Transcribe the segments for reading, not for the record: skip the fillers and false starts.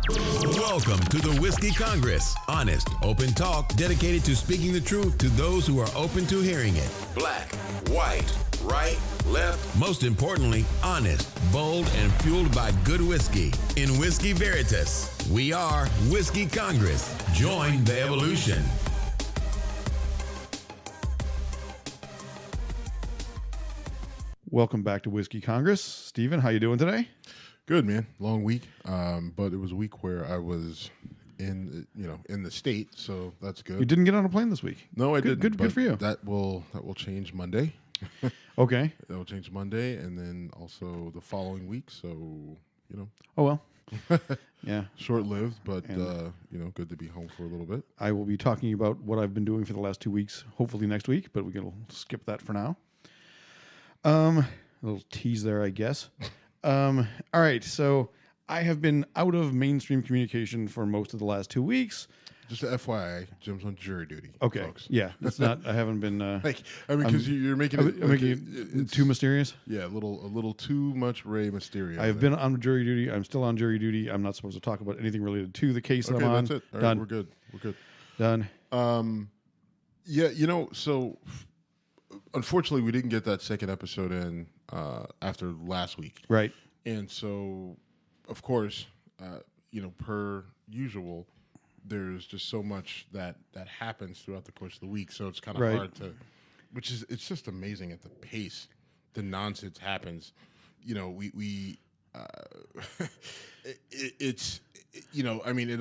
Welcome to the Whiskey Congress. Honest, open talk dedicated to speaking the truth to those who are open to hearing it. Black, white, right, left. Most importantly, honest, bold, and fueled by good whiskey. In Whiskey Veritas, we are Whiskey Congress. Join the evolution. Welcome back to Whiskey Congress. Steven, how you doing today? Good, man. Long week, but it was a week where I was in the state, so that's good. You didn't get on a plane this week. No, I didn't. Good for you. That will change Monday. Okay. That will change Monday, and then also the following week. So Oh well. Yeah. Short-lived, but good to be home for a little bit. I will be talking about what I've been doing for the last 2 weeks. Hopefully next week, but we can skip that for now. A little tease there, I guess. All right, so I have been out of mainstream communication for most of the last 2 weeks. Just a FYI, Jim's on jury duty. Okay, folks. Yeah, it's not. I haven't been. Because you're making it. I'm making it too mysterious. Yeah, a little too much Ray Mysterio. I have been on jury duty. I'm still on jury duty. I'm not supposed to talk about anything related to the case that I'm on. That's it. All Done. right, we're good. Done. Yeah, so unfortunately we didn't get that second episode in after last week. Right. And so, of course, per usual, there's just so much that happens throughout the course of the week. So it's kind of hard to, it's just amazing at the pace the nonsense happens. It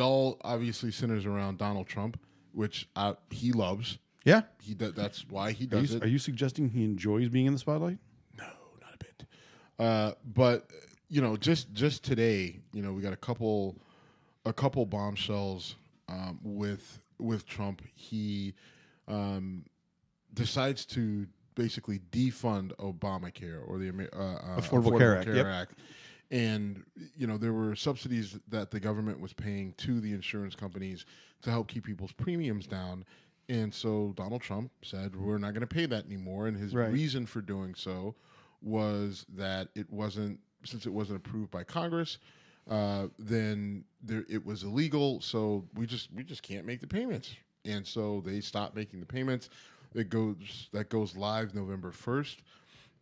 all obviously centers around Donald Trump, which he loves. Yeah. That's why he does it. Are you suggesting he enjoys being in the spotlight? No, not a bit. But just today, we got a couple bombshells with Trump. He decides to basically defund Obamacare or the Affordable Care Act. And there were subsidies that the government was paying to the insurance companies to help keep people's premiums down. And so Donald Trump said, we're not going to pay that anymore. And his reason for doing so was that since it wasn't approved by Congress, then it was illegal. So we just can't make the payments. And so they stopped making the payments. That goes live November 1st.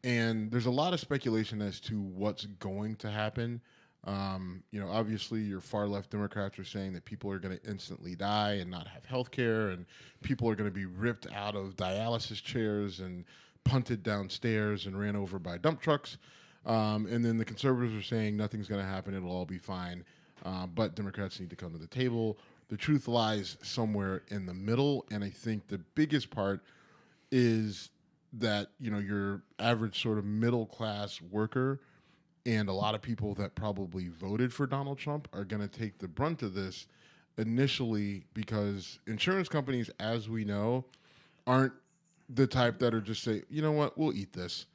And there's a lot of speculation as to what's going to happen. Obviously your far left Democrats are saying that people are going to instantly die and not have health care, and people are going to be ripped out of dialysis chairs and punted downstairs and ran over by dump trucks. And then the conservatives are saying nothing's going to happen. It'll all be fine. But Democrats need to come to the table. The truth lies somewhere in the middle. And I think the biggest part is that, your average sort of middle class worker and a lot of people that probably voted for Donald Trump are going to take the brunt of this initially, because insurance companies, as we know, aren't the type that are just say, you know what, we'll eat this.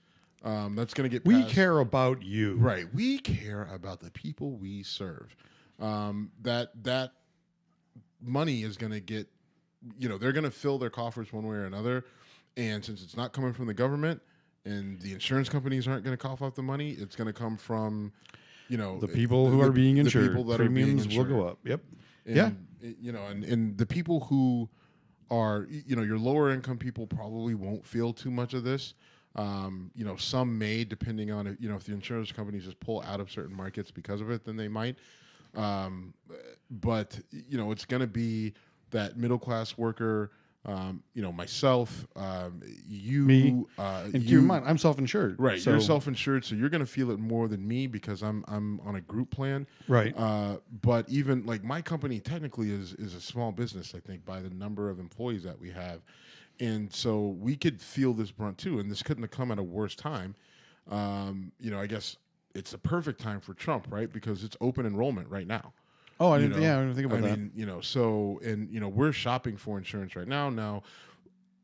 That's going to get passed. We care about you. Right. We care about the people we serve. That money is going to get, they're going to fill their coffers one way or another. And since it's not coming from the government and the insurance companies aren't going to cough up the money, it's going to come from, the people who are being insured. The people that Premiums are being insured will go up. Yep. And, and the people who are, your lower income people probably won't feel too much of this. Some may, depending on, if the insurance companies just pull out of certain markets because of it, then they might. But it's going to be that middle class worker, myself, you, me, and keep in mind, I'm self-insured. Right, so. you're self-insured, so you're going to feel it more than me because I'm on a group plan. Right. But even like my company technically is a small business, I think, by the number of employees that we have. And so we could feel this brunt too, and this couldn't have come at a worse time. I guess it's a perfect time for Trump, right? Because it's open enrollment right now. Oh, I didn't think about that. We're shopping for insurance right now. Now,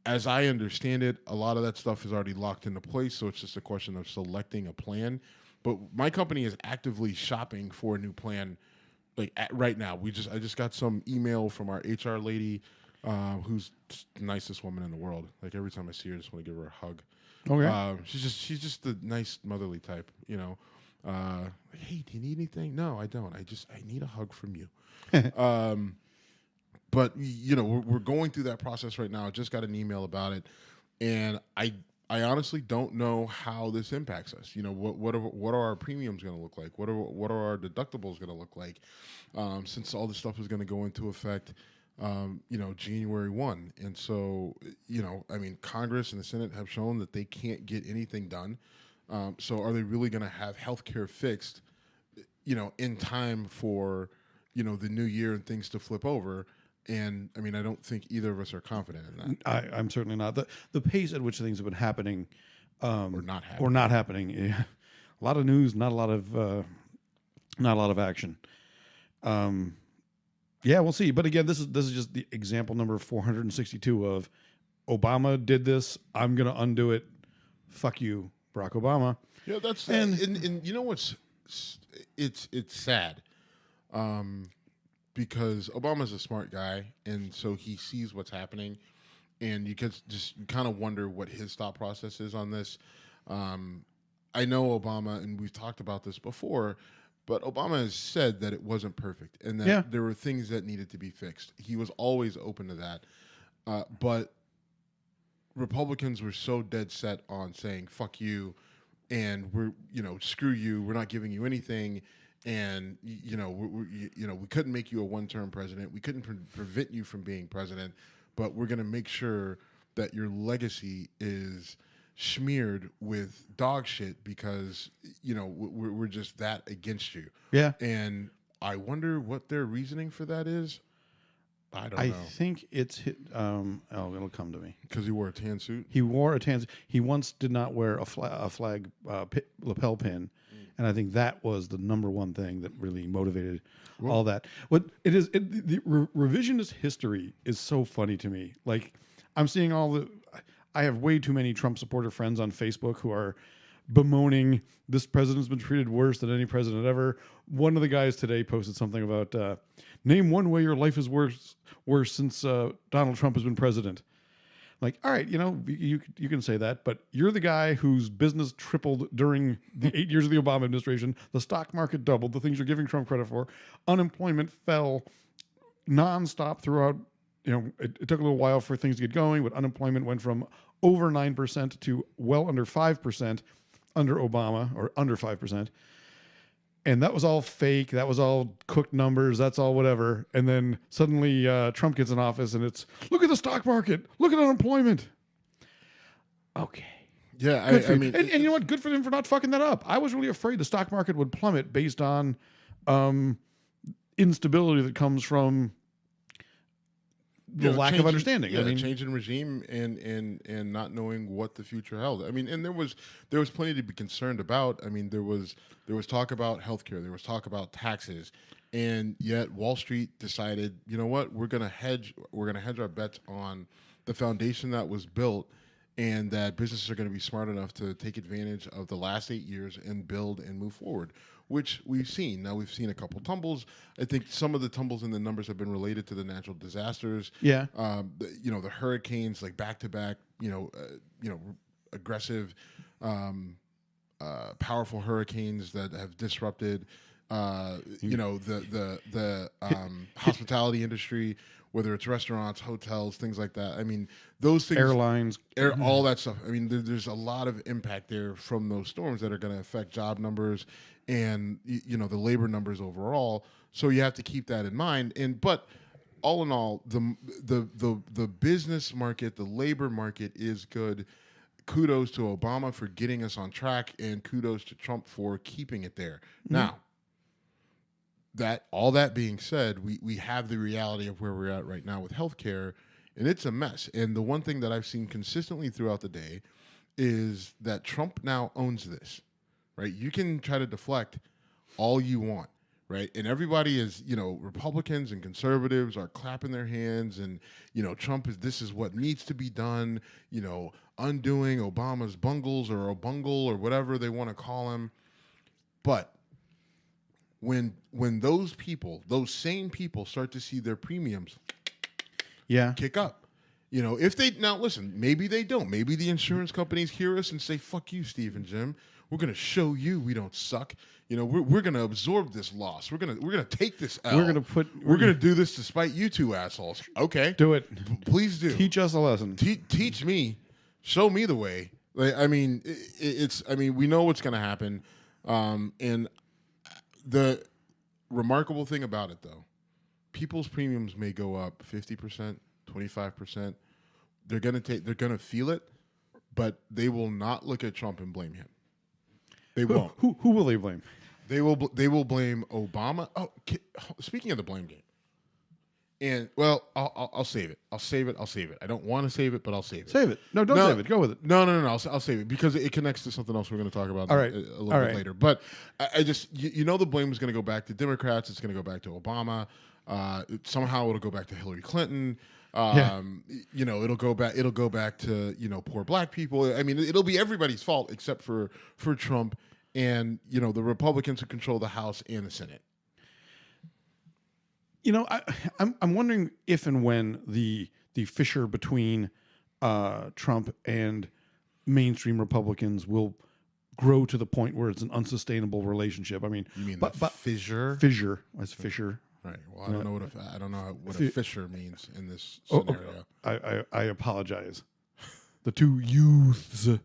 as I understand it, a lot of that stuff is already locked into place, so it's just a question of selecting a plan. But my company is actively shopping for a new plan, right now. I just got some email from our HR lady, who's the nicest woman in the world. Like every time I see her, I just want to give her a hug. Okay. She's just the nice motherly type, Hey, do you need anything? No, I don't. I need a hug from you. But we're going through that process right now. I just got an email about it, and I honestly don't know how this impacts us. What are our premiums going to look like? What are our deductibles going to look like? Since all this stuff is going to go into effect, January 1. And so, Congress and the Senate have shown that they can't get anything done. So are they really going to have healthcare fixed, in time for, the new year and things to flip over? And I don't think either of us are confident in that. I'm certainly not. The pace at which things have been happening, Or not happening. Yeah. A lot of news, not a lot of action. Yeah, we'll see. But again, this is just the example number 462 of Obama did this. I'm going to undo it. Fuck you, Barack Obama. Yeah, that's and you know what's it's sad. Because Obama's a smart guy, and so he sees what's happening, and you could just kind of wonder what his thought process is on this. I know Obama, and we've talked about this before, but Obama has said that it wasn't perfect and that there were things that needed to be fixed. He was always open to that. But Republicans were so dead set on saying, fuck you, and we're, screw you, we're not giving you anything. And we couldn't make you a one-term president. We couldn't prevent you from being president, but we're going to make sure that your legacy is smeared with dog shit because we're just that against you. Yeah. And I wonder what their reasoning for that is. I don't know. I think it's it'll come to me. Because he wore a tan suit. He wore a tan. He once did not wear a flag lapel pin. And I think that was the number one thing that really motivated all that. What it is, the revisionist history is so funny to me. Like, I'm seeing I have way too many Trump supporter friends on Facebook who are bemoaning this president's been treated worse than any president ever. One of the guys today posted something about name one way your life is worse since Donald Trump has been president. Like, all right, you can say that, but you're the guy whose business tripled during the 8 years of the Obama administration. The stock market doubled, the things you're giving Trump credit for. Unemployment fell nonstop throughout. It took a little while for things to get going, but unemployment went from over 9% to well under 5% under Obama, or under 5%. And that was all fake. That was all cooked numbers. That's all whatever. And then suddenly Trump gets in office and it's, look at the stock market. Look at unemployment. Okay. Yeah, and you know what? Good for him for not fucking that up. I was really afraid the stock market would plummet based on instability that comes from the lack of understanding. Yeah, change in regime and not knowing what the future held. And there was plenty to be concerned about. There was talk about healthcare, there was talk about taxes, and yet Wall Street decided, you know what, we're gonna hedge our bets on the foundation that was built, and that businesses are going to be smart enough to take advantage of the last 8 years and build and move forward, which we've seen. Now, we've seen a couple tumbles. I think some of the tumbles in the numbers have been related to the natural disasters. Yeah. The hurricanes, like back-to-back, aggressive, powerful hurricanes that have disrupted, the hospitality industry, whether it's restaurants, hotels, things like that. Those things, airlines, all that stuff. There's a lot of impact there from those storms that are going to affect job numbers and the labor numbers overall. So you have to keep that in mind. But all in all, the business market, the labor market is good. Kudos to Obama for getting us on track, and kudos to Trump for keeping it there. Now, all that being said, we have the reality of where we're at right now with healthcare, and it's a mess. And the one thing that I've seen consistently throughout the day is that Trump now owns this, right? You can try to deflect all you want, right? And everybody is, Republicans and conservatives are clapping their hands, and, Trump this is what needs to be done, undoing Obama's bungles or a bungle or whatever they want to call him. But when those same people start to see their premiums kick up, if they now listen, maybe they don't. Maybe the insurance companies hear us and say, "Fuck you, Steve and Jim. We're gonna show you we don't suck. We're gonna absorb this loss. We're gonna take this L. We're gonna do this despite you two assholes. Okay, Do it. Please do. Teach us a lesson. Teach me. Show me the way. We know what's gonna happen. And the remarkable thing about it, though, people's premiums may go up 50%, 25%. They're gonna feel it, but they will not look at Trump and blame him. They won't. Who will they blame? They will blame Obama. Oh, speaking of the blame game, and I'll save it. I'll save it. I don't want to save it, but I'll save it. Save it. No, don't save it. Go with it. No. I'll save it because it connects to something else we're going to talk about a little bit later. But I just the blame is going to go back to Democrats. It's going to go back to Obama. Somehow it'll go back to Hillary Clinton. It'll go back to poor black people. I mean, it'll be everybody's fault except for Trump and the Republicans who control the House and the Senate. I'm wondering if and when the fissure between Trump and mainstream Republicans will grow to the point where it's an unsustainable relationship. I mean, you mean but fissure? Fissure. That's fissure. Right. Well, I don't know what a fissure means in this scenario. I apologize. The two youths. You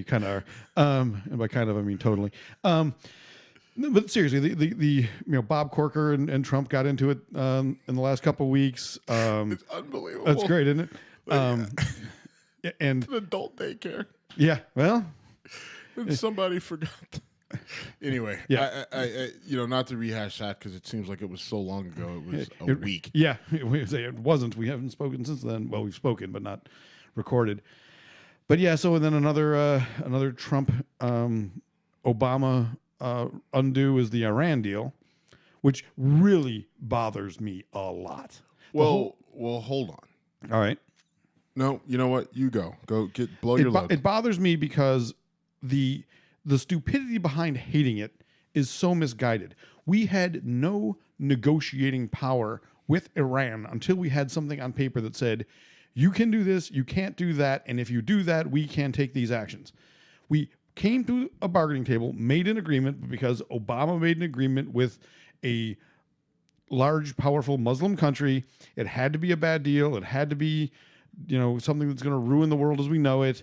kind of are. And by kind of, I mean totally. But seriously, the Bob Corker and Trump got into it in the last couple of weeks. It's unbelievable. That's great, isn't it? And it's an adult daycare. Yeah. Well, and somebody forgot. Anyway, yeah. I not to rehash that because it seems like it was so long ago. It was a week. Yeah, it wasn't. We haven't spoken since then. Well, we've spoken, but not recorded. But yeah, so then another Trump Obama undo is the Iran deal, which really bothers me a lot. Well, hold on. All right. No, you know what? You go blow your load. It bothers me because the stupidity behind hating it is so misguided. We had no negotiating power with Iran until we had something on paper that said, you can do this, you can't do that, and if you do that, we can take these actions. We came to a bargaining table, made an agreement, but because Obama made an agreement with a large, powerful Muslim country, it had to be a bad deal. It had to be, something that's going to ruin the world as we know it.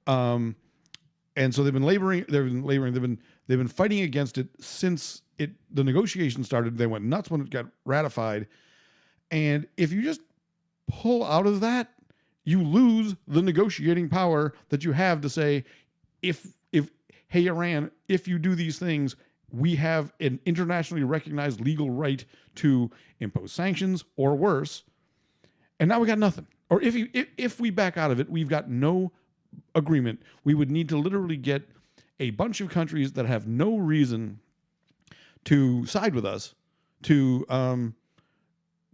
And so they've been fighting against it since the negotiations started. They went nuts when it got ratified. And if you just pull out of that, you lose the negotiating power that you have to say, hey, Iran, if you do these things, we have an internationally recognized legal right to impose sanctions or worse. And now we got nothing. Or if we back out of it, we've got no agreement. We would need to literally get a bunch of countries that have no reason to side with us to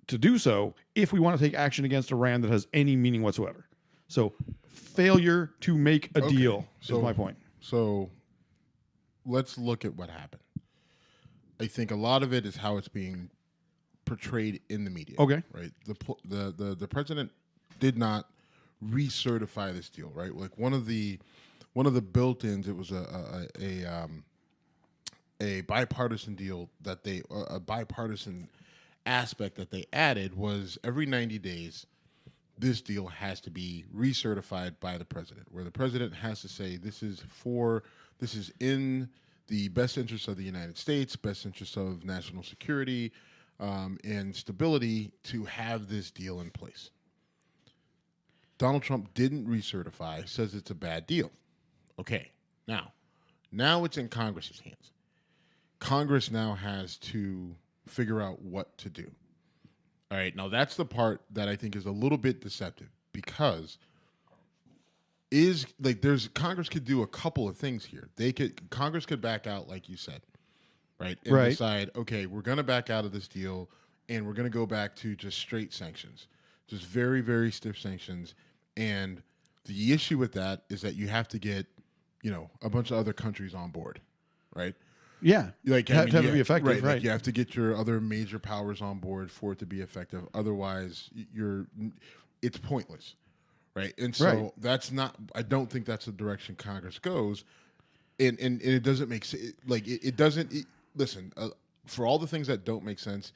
do so if we want to take action against Iran that has any meaning whatsoever. So failure to make a deal is my point. So let's look at what happened. I think a lot of it is how it's being portrayed in the media. Okay. Right. The president did not recertify this deal, right? Like one of the built-ins, it was a bipartisan deal that a bipartisan aspect that they added was every 90 days, this deal has to be recertified by the president, where the president has to say this is in the best interest of the United States, best interest of national security, and stability to have this deal in place. Donald Trump didn't recertify, says it's a bad deal. Okay, now it's in Congress's hands. Congress now has to figure out what to do. All right, now that's the part that I think is a little bit deceptive because Congress could do a couple of things here. Congress could back out, like you said, right? And decide, okay, we're going to back out of this deal and we're going to go back to just straight sanctions, just very, very stiff sanctions. And the issue with that is that you have to get, a bunch of other countries on board, right? Yeah, Like, to have to be effective, right? Like you have to get your other major powers on board for it to be effective. Otherwise, it's pointless, right? And so Right. that's not. I don't think that's the direction Congress goes, and it doesn't make sense. Like it doesn't. Listen, for all the things that don't make sense,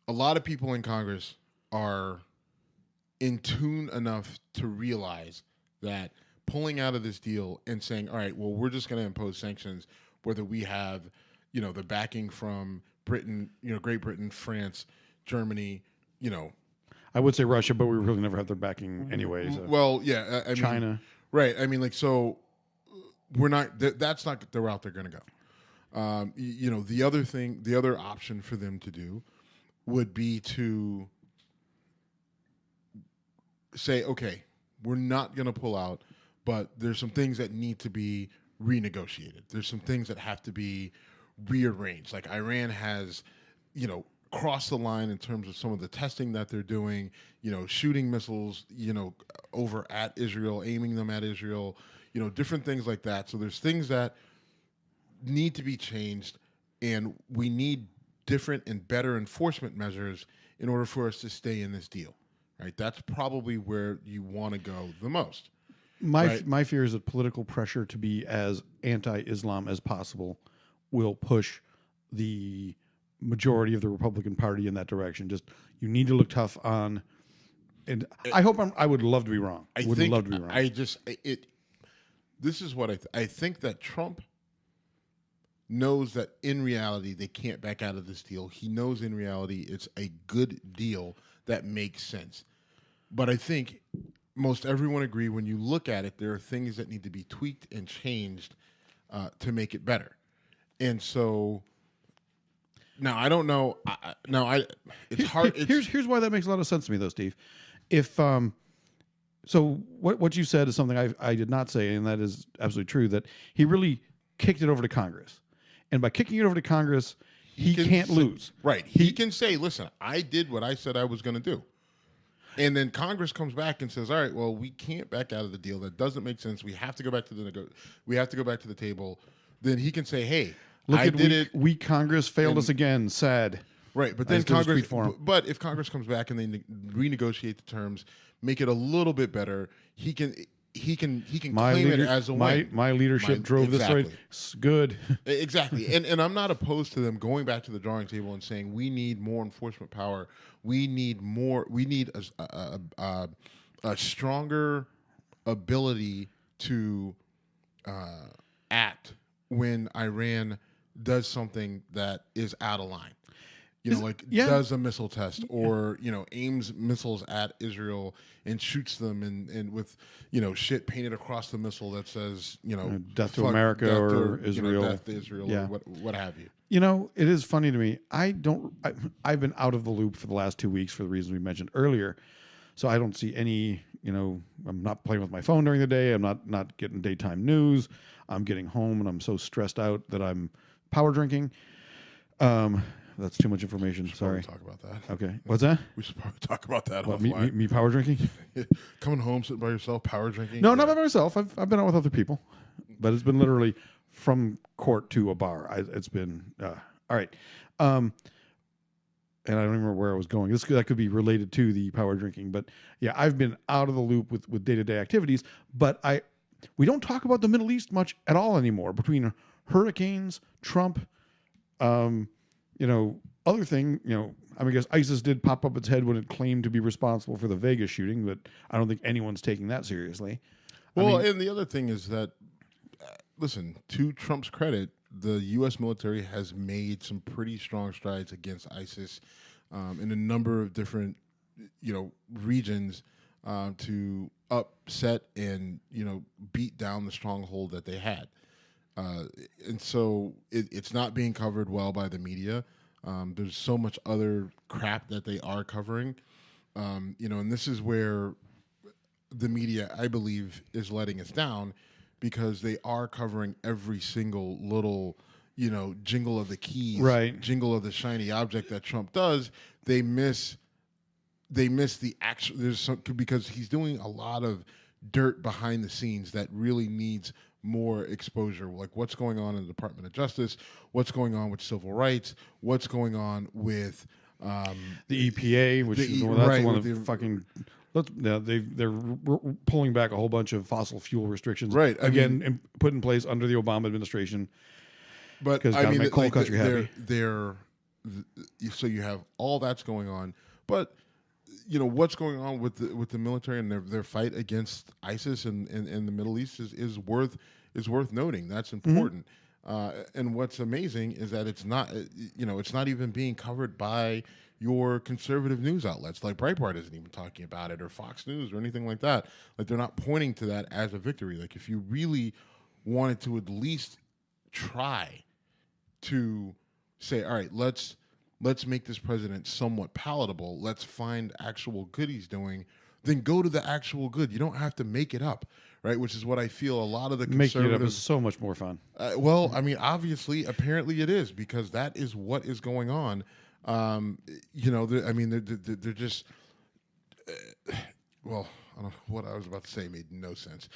a lot of people in Congress are in tune enough to realize that pulling out of this deal and saying, all right, well, we're just going to impose sanctions, whether we have, the backing from Britain, Great Britain, France, Germany, I would say Russia, but we really never have their backing anyway. So. well, yeah, I mean, China. right. I mean, like, so we're not, that's not the route they're going to go. The other option for them to do would be to say, okay, we're not going to pull out, but there's some things that need to be renegotiated. There's some things that have to be rearranged. Like Iran has, crossed the line in terms of some of the testing that they're doing, shooting missiles, over at Israel, aiming them at Israel, different things like that. So there's things that need to be changed, and we need different and better enforcement measures in order for us to stay in this deal. Right? That's probably where you want to go the most. My fear is that political pressure to be as anti-Islam as possible will push the majority of the Republican Party in that direction. Just you need to look tough on, and I hope I would love to be wrong. Love to be wrong. This is what I think that Trump knows that in reality they can't back out of this deal. He knows in reality it's a good deal that makes sense. But I think most everyone agree when you look at it, there are things that need to be tweaked and changed to make it better. And so now I don't know. It's hard. Here's why that makes a lot of sense to me, though, Steve. If so, what you said is something I did not say, and that is absolutely true. That he really kicked it over to Congress, and by kicking it over to Congress, he can't lose. Right. He can say, "Listen, I did what I said I was going to do." And then Congress comes back and says, "All right, well, we can't back out of the deal. That doesn't make sense. We have to go back to the table." Then he can say, "Hey, I did it. We Congress failed us again." Sad. Right, but then Congress. But if Congress comes back and they renegotiate the terms, make it a little bit better, he can claim it as a win. My leadership drove this right. It's good. Exactly. And I'm not opposed to them going back to the drawing table and saying we need more enforcement power. We need a stronger ability to act when Iran does something that is out of line. Does a missile test or, aims missiles at Israel and shoots them and with, shit painted across the missile that says, death to America or Israel. Death to Israel or what have you. It is funny to me. I've been out of the loop for the last 2 weeks for the reasons we mentioned earlier. So I don't see any, I'm not playing with my phone during the day. I'm not getting daytime news. I'm getting home and I'm so stressed out that I'm power drinking. That's too much information. Sorry. Talk about that. Okay. What's that? We should probably talk about that. What, me power drinking? Coming home, sitting by yourself, power drinking? No, not by myself. I've been out with other people, but it's been literally from court to a bar. It's been all right. And I don't remember where I was going. That could be related to the power drinking, but yeah, I've been out of the loop with day-to-day activities. But we don't talk about the Middle East much at all anymore. Between hurricanes, Trump, other thing, I guess ISIS did pop up its head when it claimed to be responsible for the Vegas shooting, but I don't think anyone's taking that seriously. And the other thing is that, listen, to Trump's credit, the U.S. military has made some pretty strong strides against ISIS in a number of different, regions to upset and, beat down the stronghold that they had. And so it's not being covered well by the media. There's so much other crap that they are covering, and this is where the media, I believe, is letting us down because they are covering every single little, jingle of the keys, right? Jingle of the shiny object that Trump does. They miss the actual. Because he's doing a lot of dirt behind the scenes that really needs more exposure, like what's going on in the Department of Justice, what's going on with civil rights, what's going on with the EPA, which is the one that fucking. They're pulling back a whole bunch of fossil fuel restrictions, right? Again, put in place under the Obama administration. But I mean, coal country happy. So you have all that's going on, but what's going on with the military and their fight against ISIS in the Middle East is worth noting. That's important. And what's amazing is that it's not even being covered by your conservative news outlets. Like Breitbart isn't even talking about it, or Fox News, or anything like that. Like they're not pointing to that as a victory. Like if you really wanted to at least try to say, all right, let's make this president somewhat palatable. Let's find actual good he's doing. Then go to the actual good. You don't have to make it up, right? Which is what I feel a lot of the conservatives... Making it up is so much more fun. Well, I mean, obviously, apparently it is, because that is what is going on. They're just... well, I don't know what I was about to say made no sense.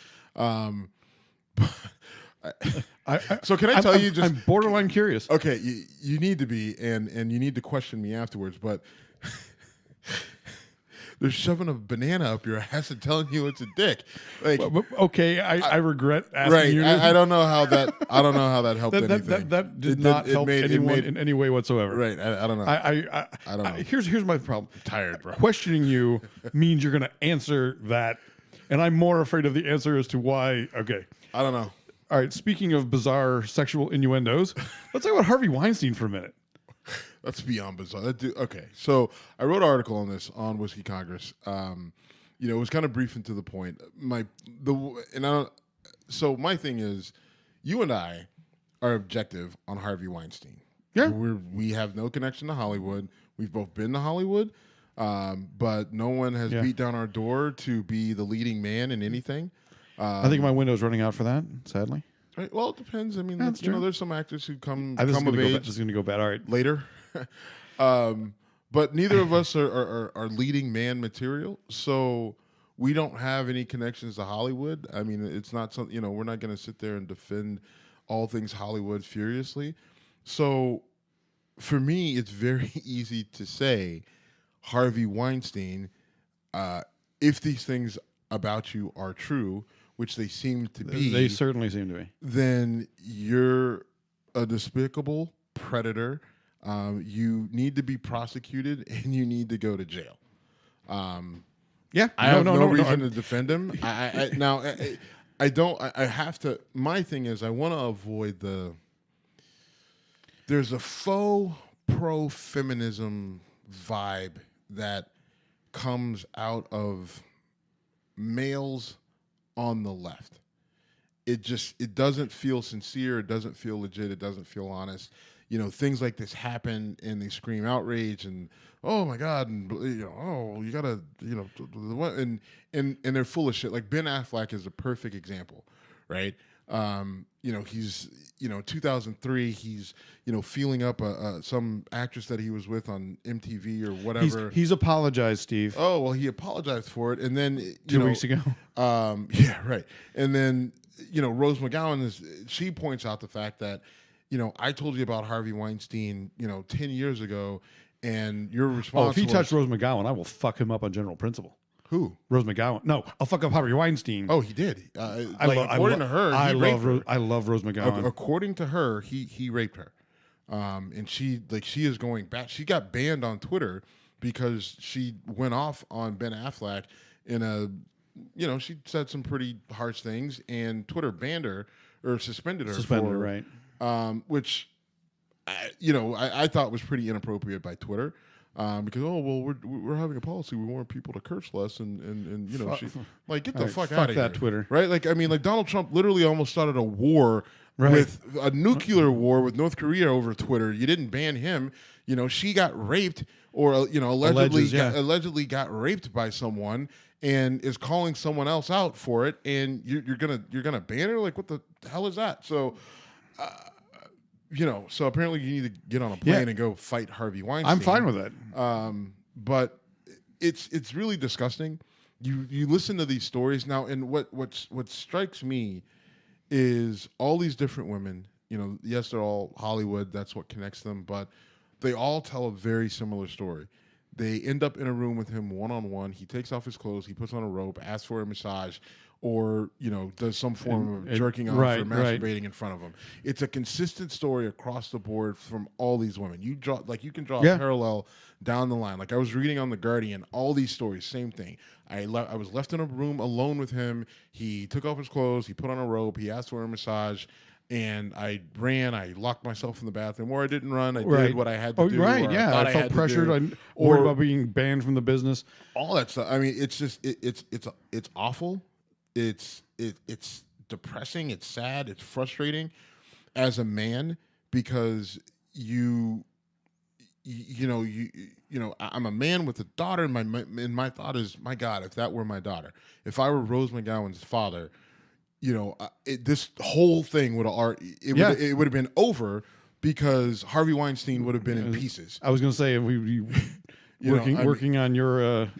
So can I tell you? I'm borderline curious. Okay, you need to be, and you need to question me afterwards. But they're shoving a banana up your ass and telling you it's a dick. Like, okay, I regret asking you. I don't know how that. I don't know how that helped anything. That did not help anyone in any way whatsoever. Right. I don't know. I don't know. Here's my problem. I'm tired, bro. Questioning you means you're going to answer that, and I'm more afraid of the answer as to why. Okay. I don't know. All right, speaking of bizarre sexual innuendos, let's talk about Harvey Weinstein for a minute. That's beyond bizarre. Okay, so I wrote an article on this on Whiskey Congress. It was kind of brief and to the point. So my thing is, you and I are objective on Harvey Weinstein. Yeah, we have no connection to Hollywood. We've both been to Hollywood, but no one has beat down our door to be the leading man in anything. I think my window's running out for that, sadly. Right. Well, it depends. I mean, there's some actors who come of age. This is going to go bad. All right, later. But neither of us are leading man material, so we don't have any connections to Hollywood. I mean, it's not something, we're not going to sit there and defend all things Hollywood furiously. So for me, it's very easy to say Harvey Weinstein, if these things about you are true, which they seem to be. They certainly seem to be. Then you're a despicable predator. You need to be prosecuted, and you need to go to jail. I have no reason to defend him. I don't. I have to. My thing is, I want to avoid there's a faux pro-feminism vibe that comes out of males on the left. It doesn't feel sincere. It doesn't feel legit. It doesn't feel honest. Things like this happen and they scream outrage and, oh my God, and oh, you gotta, and they're full of shit. Like Ben Affleck is a perfect example, right? He's 2003. He's feeling up some actress that he was with on MTV or whatever. He's apologized, Steve. Oh well, he apologized for it, and then 2 weeks ago. Yeah, right. And then Rose McGowan she points out the fact that I told you about Harvey Weinstein 10 years ago, and your response. Oh, if he touched Rose McGowan, I will fuck him up on general principle. Who? Rose McGowan. No, I'll fuck up Harvey Weinstein. Oh, he did. According to her, I love Rose McGowan. According to her, he raped her, and she is going back. She got banned on Twitter because she went off on Ben Affleck she said some pretty harsh things, and Twitter banned her or suspended her. Right. Which, I thought was pretty inappropriate by Twitter. Because we're having a policy, we want people to curse less and get the fuck out of here. Fuck that Twitter, right? Like Donald Trump literally almost started a war with a nuclear war with North Korea over Twitter. You didn't ban him. She got raped or allegedly got raped by someone and is calling someone else out for it, and you're gonna ban her? Like, what the hell is that? So. So apparently you need to get on a plane and go fight Harvey Weinstein. I'm fine with it. But it's really disgusting. You listen to these stories now, and what strikes me is all these different women. You know, yes, they're all Hollywood. That's what connects them, but they all tell a very similar story. They end up in a room with him one-on-one. He takes off his clothes. He puts on a rope, asks for a massage, or, you know, does some form of jerking off or masturbating in front of him. It's a consistent story across the board from all these women. You can draw a parallel down the line. Like I was reading on The Guardian, all these stories, same thing. I was left in a room alone with him. He took off his clothes. He put on a rope. He asked for a massage. And I ran. I locked myself in the bathroom, or I didn't run. I did what I had to do. Right, yeah. I felt pressured. I worried about being banned from the business. All that stuff. I mean, it's just it's awful. It's depressing. It's sad. It's frustrating as a man because you know I'm a man with a daughter, and my thought is, my God, if that were my daughter, if I were Rose McGowan's father. You know, this whole thing would have been over because Harvey Weinstein would have been in pieces. I was going to say working on your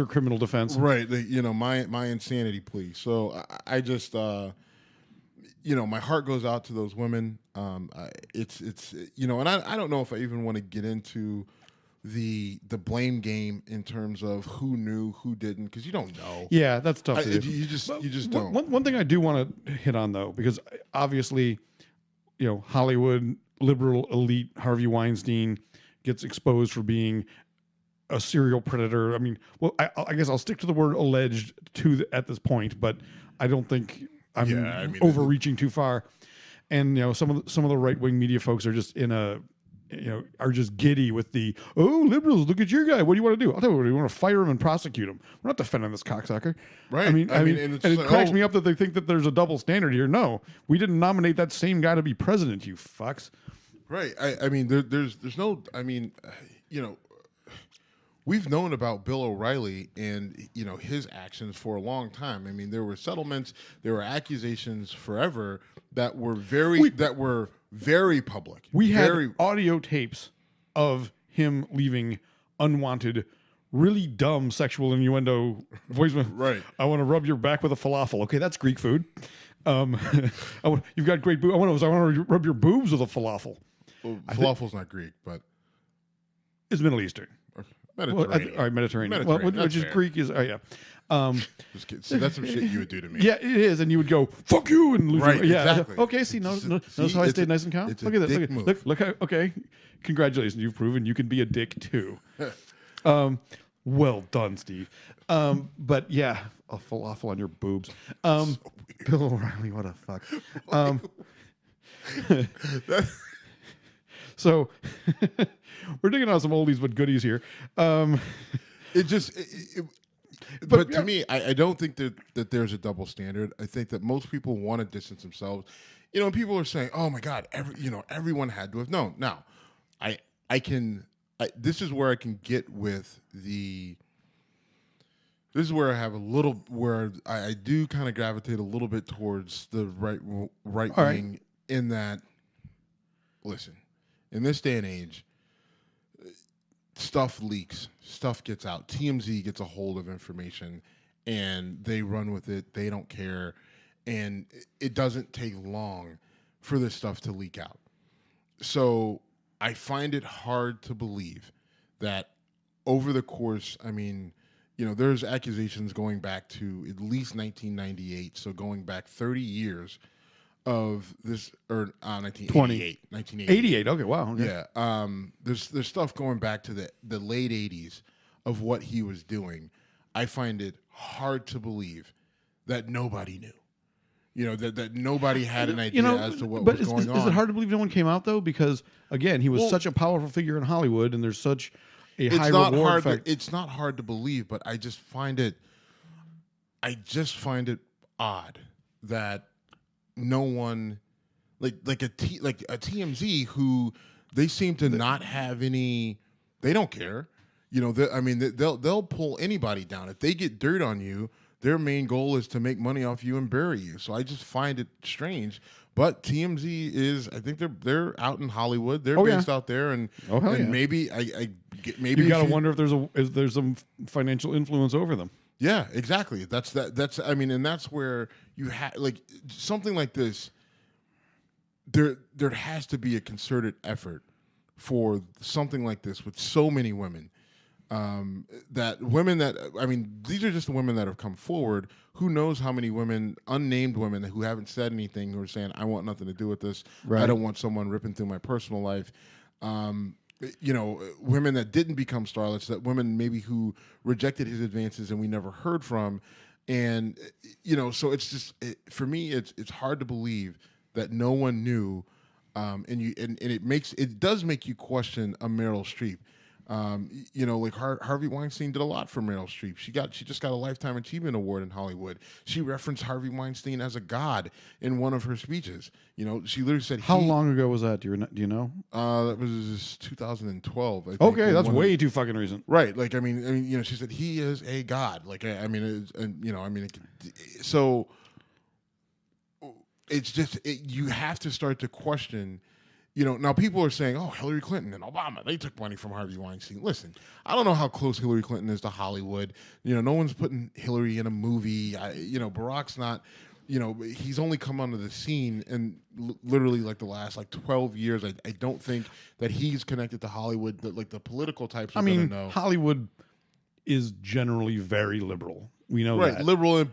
criminal defense, right? My insanity plea. So I just my heart goes out to those women. It's and I don't know if I even want to get into the blame game in terms of who knew, who didn't, because you don't know. Yeah, that's tough to do. You just don't. One thing I do want to hit on, though, because obviously, Hollywood liberal elite Harvey Weinstein gets exposed for being a serial predator. I mean, well, I guess I'll stick to the word alleged at this point, but I don't think I'm overreaching too far. And some of the right wing media folks are just are just giddy with the, liberals, look at your guy. What do you want to do? I'll tell you what, you want to fire him and prosecute him. We're not defending this cocksucker. Right. I mean, and it cracks me up that they think that there's a double standard here. No, we didn't nominate that same guy to be president, you fucks. Right. I mean, there's no, I mean, we've known about Bill O'Reilly and, his actions for a long time. I mean, there were settlements, there were accusations forever that were very public. We had audio tapes of him leaving unwanted, really dumb sexual innuendo voicemail. Right. I want to rub your back with a falafel. Okay, that's Greek food. You've got great boobs. I want to rub your boobs with a falafel. Well, falafel's not Greek, but it's Middle Eastern. Mediterranean. All right, Mediterranean. Well, which is Greek is See, that's some shit you would do to me. Yeah, it is, and you would go "fuck you" and lose. Right, Yeah. exactly. Okay. See, notice how I stayed nice and calm. Look at that. Look. Okay. Congratulations, you've proven you can be a dick too. Well done, Steve. But yeah, a falafel on your boobs. So Bill O'Reilly, what a fuck. So we're digging out some oldies but goodies here. But to me, I don't think that there's a double standard. I think that most people want to distance themselves. People are saying, "Oh my God, everyone had to have known." Now, this is where I can get with the. This is where I have where I do kind of gravitate a little bit towards the right wing in that. Listen, in this day and age, stuff leaks, stuff gets out. TMZ gets a hold of information, and they run with it. They don't care, and it doesn't take long for this stuff to leak out. So I find it hard to believe that over the course, there's accusations going back to at least 1998, so going back 30 years of this, or 1988. 88, okay, wow. Okay. Yeah, there's stuff going back to the late 80s of what he was doing. I find it hard to believe that nobody knew. That nobody had an idea as to what was going on. Is it hard to believe no one came out, though? Because, again, he was such a powerful figure in Hollywood, and there's such a high reward factor. It's not hard to believe, but I just find it odd that no one, like a TMZ, who they seem to not have any. They don't care. They'll pull anybody down if they get dirt on you. Their main goal is to make money off you and bury you. So I just find it strange. But TMZ is, I think they're out in Hollywood. They're based out there, and maybe maybe you got to wonder if there's some financial influence over them. Yeah, exactly. That's and that's where you have like something like this. There has to be a concerted effort for something like this with so many women. These are just the women that have come forward. Who knows how many women, unnamed women, who haven't said anything, who are saying, I want nothing to do with this. Right. I don't want someone ripping through my personal life. Women that didn't become starlets, that women maybe who rejected his advances and we never heard from. And, so it's just, for me, it's hard to believe that no one knew. And it does make you question a Meryl Streep. Like Harvey Weinstein did a lot for Meryl Streep. She just got a Lifetime Achievement Award in Hollywood. She referenced Harvey Weinstein as a god in one of her speeches. She literally said, "How long ago was that? Do you know?" That was 2012. I think, okay, that's way too fucking recent. Right? Like, she said he is a god. Like, so it's just you have to start to question. Now people are saying, oh, Hillary Clinton and Obama, they took money from Harvey Weinstein. Listen, I don't know how close Hillary Clinton is to Hollywood. No one's putting Hillary in a movie. Barack's not, he's only come onto the scene in literally like the last 12 years. I don't think that he's connected to Hollywood, that the political types are going to know. Hollywood is generally very liberal. We know that. Right, liberal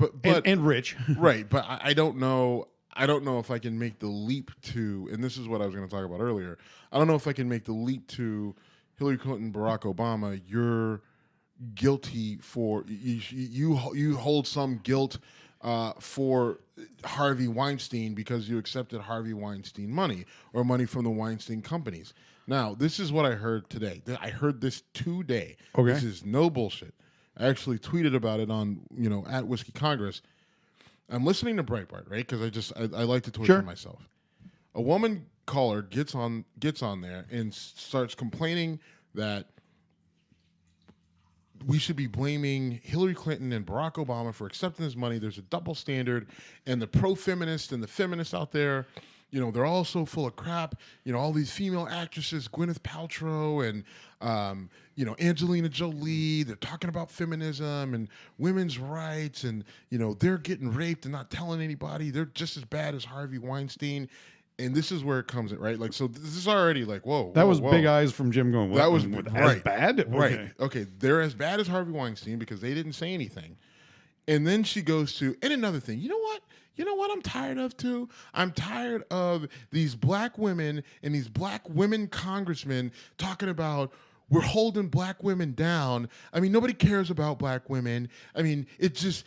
and rich. Right, but I don't know. I don't know if I can make the leap to, and this is what I was going to talk about earlier. I don't know if I can make the leap to Hillary Clinton, Barack Obama. You're guilty for you hold some guilt for Harvey Weinstein because you accepted Harvey Weinstein money or money from the Weinstein companies. Now, this is what I heard today. I heard this today. Okay. This is no bullshit. I actually tweeted about it on at Whiskey Congress. I'm listening to Breitbart, right? Because I like to torture myself. A woman caller gets on there and starts complaining that we should be blaming Hillary Clinton and Barack Obama for accepting this money. There's a double standard, and the pro-feminists and the feminists out there, they're all so full of crap. All these female actresses, Gwyneth Paltrow and Angelina Jolie, they're talking about feminism and women's rights, and they're getting raped and not telling anybody. They're just as bad as Harvey Weinstein. And this is where it comes in, right? Like, so this is already like, whoa. That was whoa. Big Eyes from Jim going, that was as right. bad? Okay. Right. Okay. They're as bad as Harvey Weinstein because they didn't say anything. And then she goes to, and another thing, you know what I'm tired of too? I'm tired of these black women and these black women congressmen talking about we're holding black women down. I mean, nobody cares about black women. I mean, it's just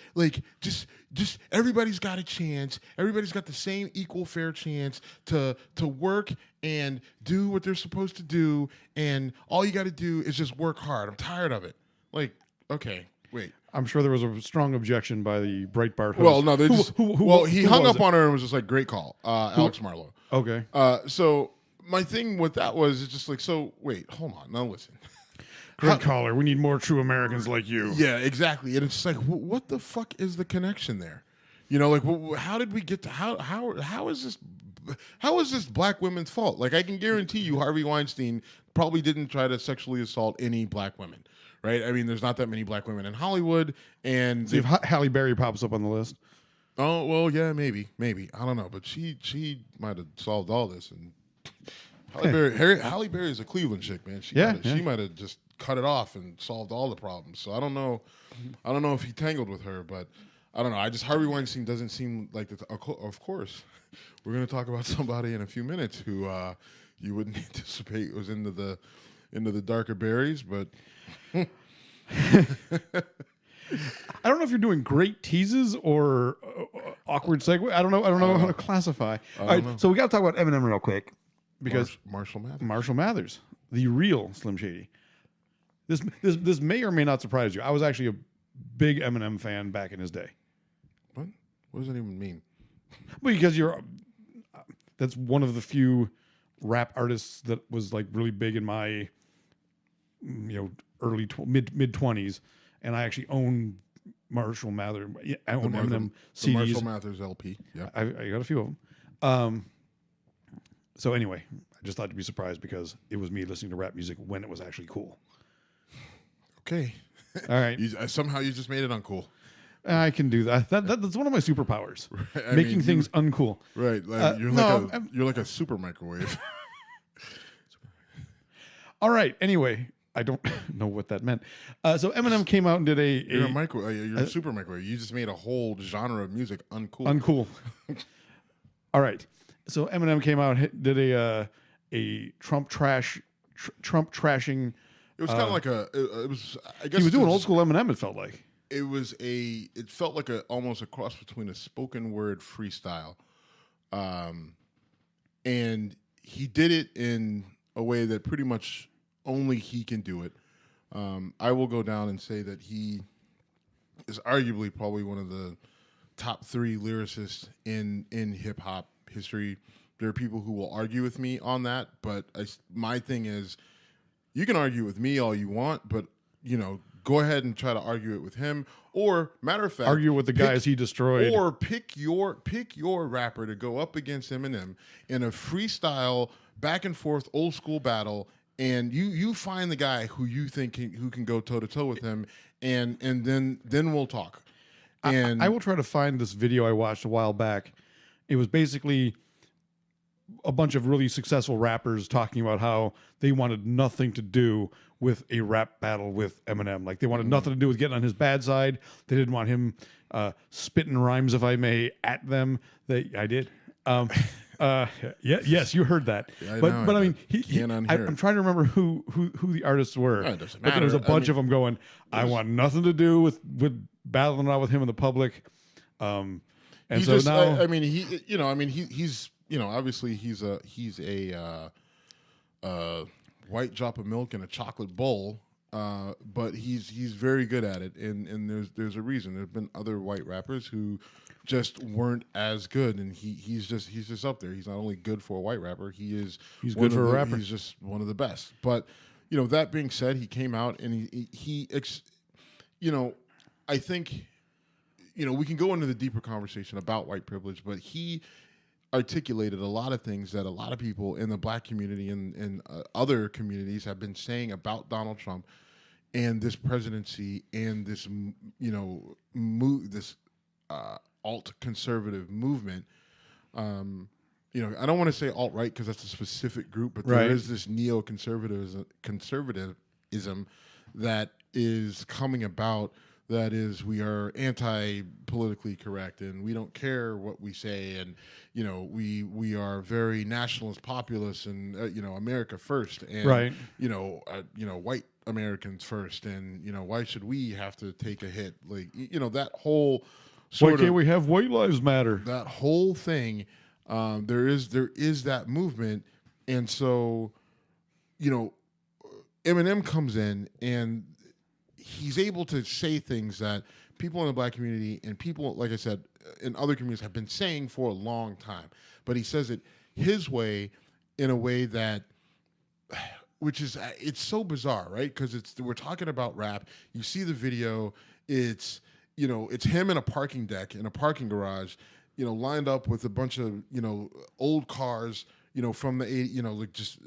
everybody's got a chance. Everybody's got the same equal fair chance to work and do what they're supposed to do. And all you got to do is just work hard. I'm tired of it. Like, okay, wait. I'm sure there was a strong objection by the Breitbart host. Well, no, they just he hung up on her and was just like, "Great call, Alex Marlowe." Okay. So my thing with that was it's just like, so wait, hold on, now listen. Great caller. We need more true Americans like you. Yeah, exactly. And it's just like, what the fuck is the connection there? How did we get to how is this black women's fault? Like, I can guarantee you, Harvey Weinstein probably didn't try to sexually assault any black women. Right? I mean, there's not that many black women in Hollywood, and see if Halle Berry pops up on the list. Oh well, yeah, maybe. I don't know, but she might have solved all this. And Halle Berry is a Cleveland chick, man. She might have just cut it off and solved all the problems. So I don't know if he tangled with her, but I don't know. Harvey Weinstein doesn't seem like the. Of course, we're going to talk about somebody in a few minutes who you wouldn't anticipate was into the darker berries, but. I don't know if you're doing great teases or awkward segue. I don't know how to classify. All right, so we got to talk about Eminem real quick because Marshall Mathers, the real Slim Shady. This may or may not surprise you. I was actually a big Eminem fan back in his day. What does that even mean? Because that's one of the few rap artists that was like really big in my early mid 20s, and I actually own Marshall Mathers. I own Eminem CDs. The Marshall Mathers LP. Yeah, I got a few of them. So anyway, I just thought to be surprised because it was me listening to rap music when it was actually cool. Okay, all right. Somehow you just made it uncool. I can do that. That's one of my superpowers. Right. Making things uncool. Right. Like you're like a super microwave. All right. Anyway, I don't know what that meant. So Eminem came out and did You're a super microwave. You just made a whole genre of music uncool. Uncool. All right. So Eminem came out, did a Trump trashing. It was kind of like it was. I guess He was doing old school Eminem. It felt like it felt like almost a cross between a spoken word freestyle, and he did it in a way that pretty much only he can do it. I will go down and say that he is arguably probably one of the top 3 lyricists in hip hop history. There are people who will argue with me on that, but my thing is, you can argue with me all you want, but go ahead and try to argue it with him. Or matter of fact, argue with the guys he destroyed. Or pick your rapper to go up against Eminem in a freestyle back and forth old school battle, and you find the guy who you think who can go toe to toe with him, and then we'll talk. And I will try to find this video I watched a while back. It was basically a bunch of really successful rappers talking about how they wanted nothing to do with a rap battle with Eminem. Like, they wanted nothing to do with getting on his bad side. They didn't want him spitting rhymes, if I may, at them. I did. Yes, you heard that. Yeah, but I mean, I'm trying to remember who the artists were. It doesn't But there was a matter. bunch of them going, I want nothing to do with battling out with him in the public. And he so just, now, he's obviously he's a white drop of milk in a chocolate bowl, but he's very good at it, and there's a reason. There've been other white rappers who just weren't as good, and he's just up there. He's not only good for a white rapper, he's good for a rapper. He's just one of the best. But that being said, he came out and I think we can go into the deeper conversation about white privilege, but he articulated a lot of things that a lot of people in the black community and other communities have been saying about Donald Trump and this presidency and this this alt-conservative movement. I don't want to say alt-right because that's a specific group, but there is this conservatism that is coming about. That is, we are anti-politically correct, and we don't care what we say, and we are very nationalist, populist, and America first, and white Americans first, and why should we have to take a hit? Like that whole why can't we have white lives matter? That whole thing, there is that movement, and so Eminem comes in and he's able to say things that people in the black community and people, like I said, in other communities have been saying for a long time. But he says it his way, in a way that, which is, it's so bizarre, right? Because we're talking about rap. You see the video. It's him in a parking deck in a parking garage, lined up with a bunch of old cars, from the 80s,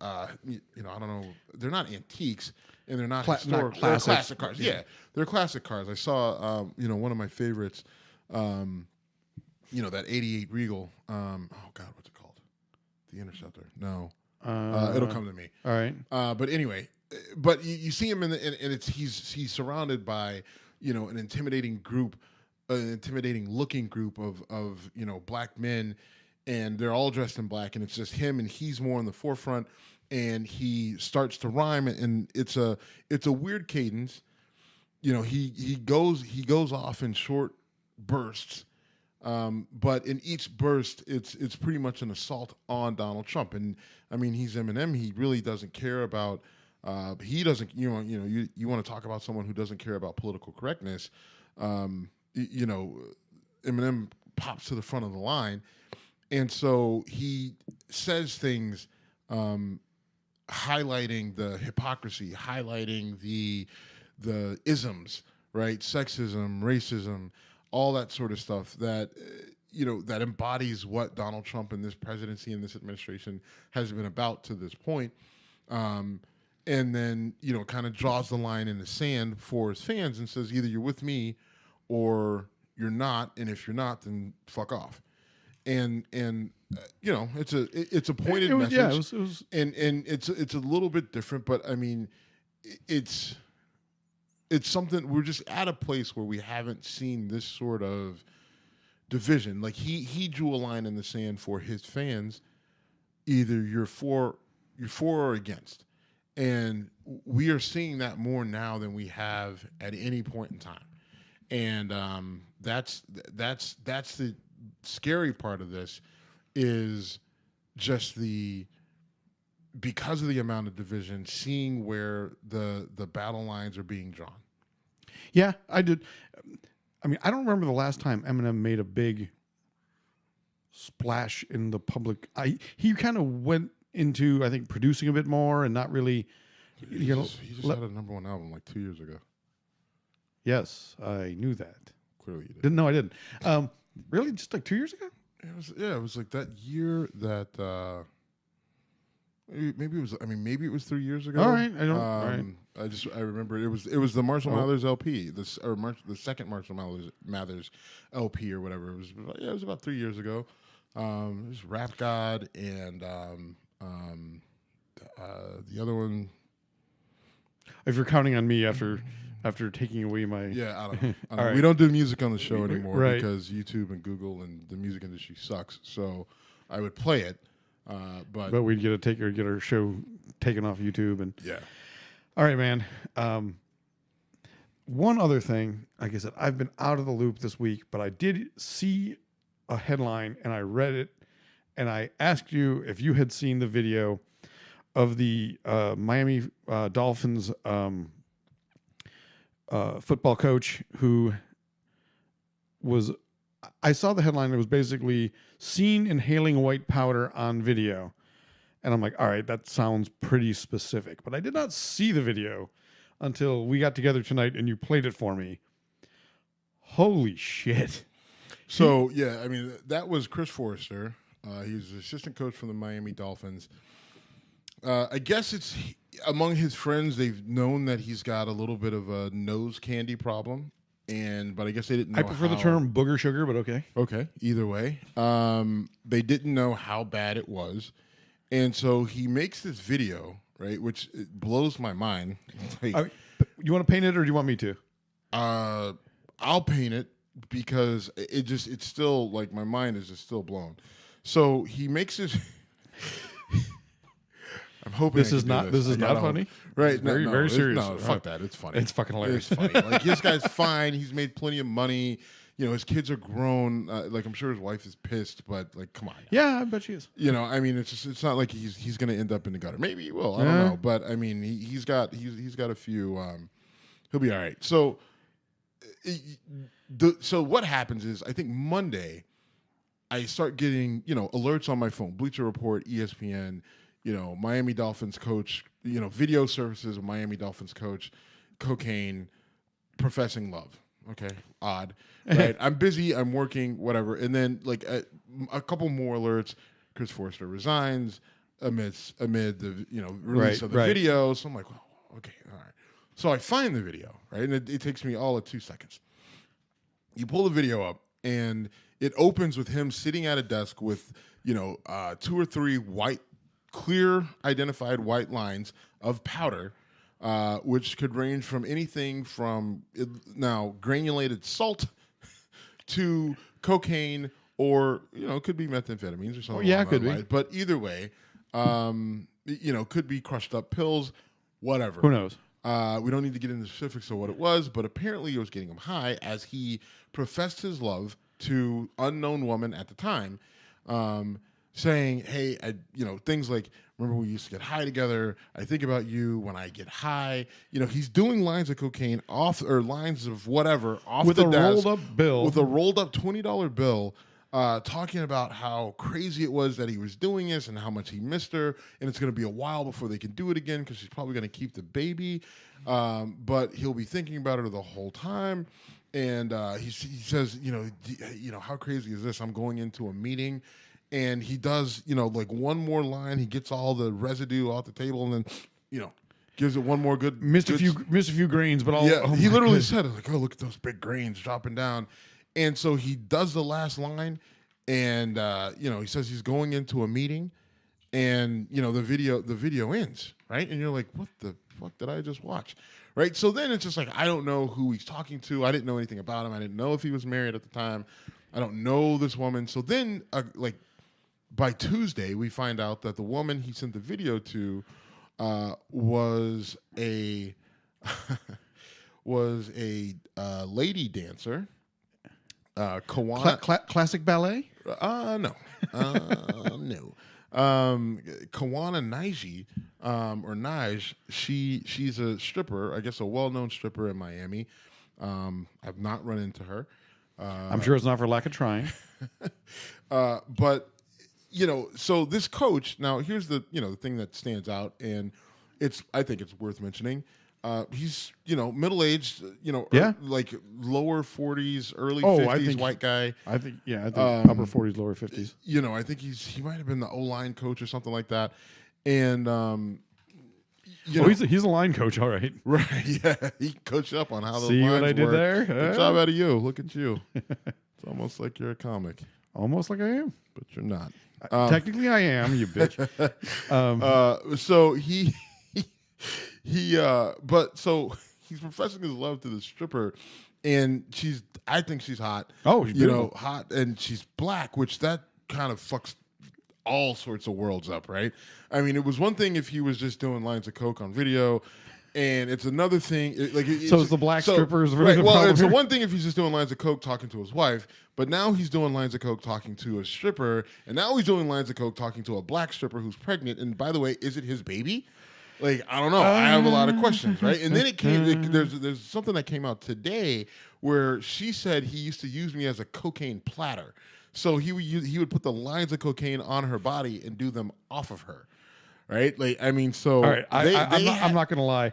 I don't know. They're not antiques. And they're not historic. They're classic cars. Yeah, they're classic cars. I saw, one of my favorites, that 88 Regal. Oh God, what's it called? The Interceptor. No, it'll come to me. All right. But anyway, but you see him and he's surrounded by an intimidating group, an intimidating looking group of black men, and they're all dressed in black, and it's just him, and he's more in the forefront. And he starts to rhyme, and it's a weird cadence. He goes off in short bursts, but in each burst, it's pretty much an assault on Donald Trump. And I mean, he's Eminem. He really doesn't care about. He doesn't. You want to talk about someone who doesn't care about political correctness. Eminem pops to the front of the line, and so he says things. Highlighting the hypocrisy, highlighting the isms, right? Sexism, racism, all that sort of stuff that that embodies what Donald Trump and this presidency and this administration has been about to this point. And then kind of draws the line in the sand for his fans and says, either you're with me or you're not, and if you're not, then fuck off. And it's a pointed message. Yeah, it was, and it's a little bit different, but I mean, it's something. We're just at a place where we haven't seen this sort of division. Like he drew a line in the sand for his fans. Either you're for or against, and we are seeing that more now than we have at any point in time. And that's the scary part of this, is just because of the amount of division, seeing where the battle lines are being drawn. Yeah, I did. I mean, I don't remember the last time Eminem made a big splash in the public. He kind of went into, I think, producing a bit more and not really. He just had a number one album like 2 years ago. Yes, I knew that. Clearly, you didn't. No, I didn't. Really, just like 2 years ago. It was like that year that. Maybe it was. I mean, maybe it was 3 years ago. All right, I don't. All right. I remember it was the Marshall Mathers LP, the second Marshall Mathers LP or whatever. It was about 3 years ago. It was Rap God and the other one. If you're counting on me after taking away my I don't know. Right. We don't do music on the show anymore right. because YouTube and Google and the music industry sucks. So I would play it. But we'd get our show taken off YouTube and yeah. All right, man. One other thing, like I said, I've been out of the loop this week, but I did see a headline and I read it, and I asked you if you had seen the video of the Miami Dolphins football coach who was. I saw the headline. It was basically seen inhaling white powder on video. And I'm like, all right, that sounds pretty specific. But I did not see the video until we got together tonight and you played it for me. Holy shit. So, I mean, that was Chris Forrester. He's the assistant coach for the Miami Dolphins. I guess it's among his friends, they've known that he's got a little bit of a nose candy problem. But I guess they didn't know. I prefer the term booger sugar, but okay. Okay, either way. They didn't know how bad it was. And so he makes this video, right, which it blows my mind. Like, you want to paint it or do you want me to? I'll paint it because it's still, like, my mind is just still blown. So he makes this... I'm hoping this is not funny. Right. Very serious. No, fuck that. It's funny. It's fucking hilarious. It's funny. Like, this guy's fine. He's made plenty of money. You know, his kids are grown. Like, I'm sure his wife is pissed, but, like, come on. Yeah, I bet she is. You know, I mean, it's not like he's going to end up in the gutter. Maybe he will. I don't know. But I mean, he's got a few. He'll be all right. So, so what happens is, I think Monday, I start getting alerts on my phone. Bleacher Report, ESPN. Miami Dolphins coach, video services of Miami Dolphins coach, cocaine, professing love. Okay, odd, right? I'm busy, I'm working, whatever. And then, like, a couple more alerts. Chris Forrester resigns amid the release of the video. So I'm like, well, okay, all right. So I find the video, right? And it takes me all of 2 seconds. You pull the video up, and it opens with him sitting at a desk with 2 or 3 clear identified white lines of powder, which could range from anything from granulated salt to cocaine, or it could be methamphetamines or something. Yeah, it could be. But either way, could be crushed up pills, whatever. Who knows? We don't need to get into the specifics of what it was, but apparently it was getting him high as he professed his love to unknown woman at the time. Saying, hey, things like, remember we used to get high together. I think about you when I get high. He's doing lines of cocaine or lines of whatever off with the a desk, rolled up bill, with a rolled up $20 bill, talking about how crazy it was that he was doing this and how much he missed her, and it's going to be a while before they can do it again because she's probably going to keep the baby, but he'll be thinking about her the whole time. And he says, how crazy is this? I'm going into a meeting. And he does, like one more line. He gets all the residue off the table and then, gives it one more good. Missed a few grains, but all. Yeah, oh he my literally goodness. said, like, oh, look at those big grains dropping down. And so he does the last line, and he says he's going into a meeting, and the video ends, right? And you're like, what the fuck did I just watch? Right? So then it's just like, I don't know who he's talking to. I didn't know anything about him. I didn't know if he was married at the time. I don't know this woman. So then by Tuesday, we find out that the woman he sent the video to was a lady dancer, Kawana. Classic ballet. No, no. Kawana Naiji, or Nige, she's a stripper, I guess a well-known stripper in Miami. I've not run into her. I'm sure it's not for lack of trying. But so this coach, now here's the the thing that stands out, and I think it's worth mentioning. He's middle-aged, like lower 40s, early 50s, white guy. I think upper 40s, lower 50s. I think he might have been the O-line coach or something like that. And he's a line coach, all right. Right, yeah. He coached up on how those See lines what I did work. there? Good job out of you. Look at you. It's almost like you're a comic, Almost like I am. but you're not. Technically, I am, you bitch. So so he's professing his love to the stripper, and I think she's hot. Oh, she's beautiful. Hot, and she's black, which that kind of fucks all sorts of worlds up, right? I mean, it was one thing if he was just doing lines of coke on video, and it's another thing. So it's the black strippers really the well, problem it's here? one thing if he's just doing lines of coke talking to his wife, but now he's doing lines of coke talking to a stripper, and now he's doing lines of coke talking to a black stripper who's pregnant. And by the way, is it his baby? Like, I don't know. I have a lot of questions, right? And then there's something that came out today where she said he used to use me as a cocaine platter. So he would put the lines of cocaine on her body and do them off of her, right? Like, I mean, so all right. I'm not going to lie.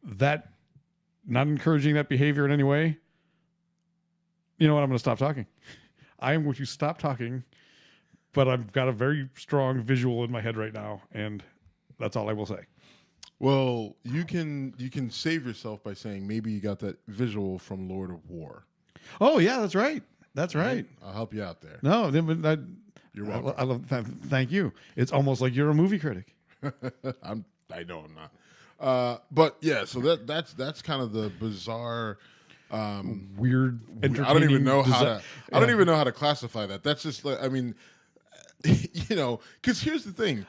That not encouraging that behavior in any way. You know what? I'm going to stop talking. I am going to stop talking, but I've got a very strong visual in my head right now, and that's all I will say. Well, you can save yourself by saying maybe you got that visual from Lord of War. Oh yeah, that's right. That's right. I'll help you out there. No, You're welcome. I love that. Thank you. It's almost like you're a movie critic. I know I'm not. But yeah, so that's kind of the bizarre, Weird. I don't even know I don't even know how to classify that. That's just like, I mean, because here's the thing: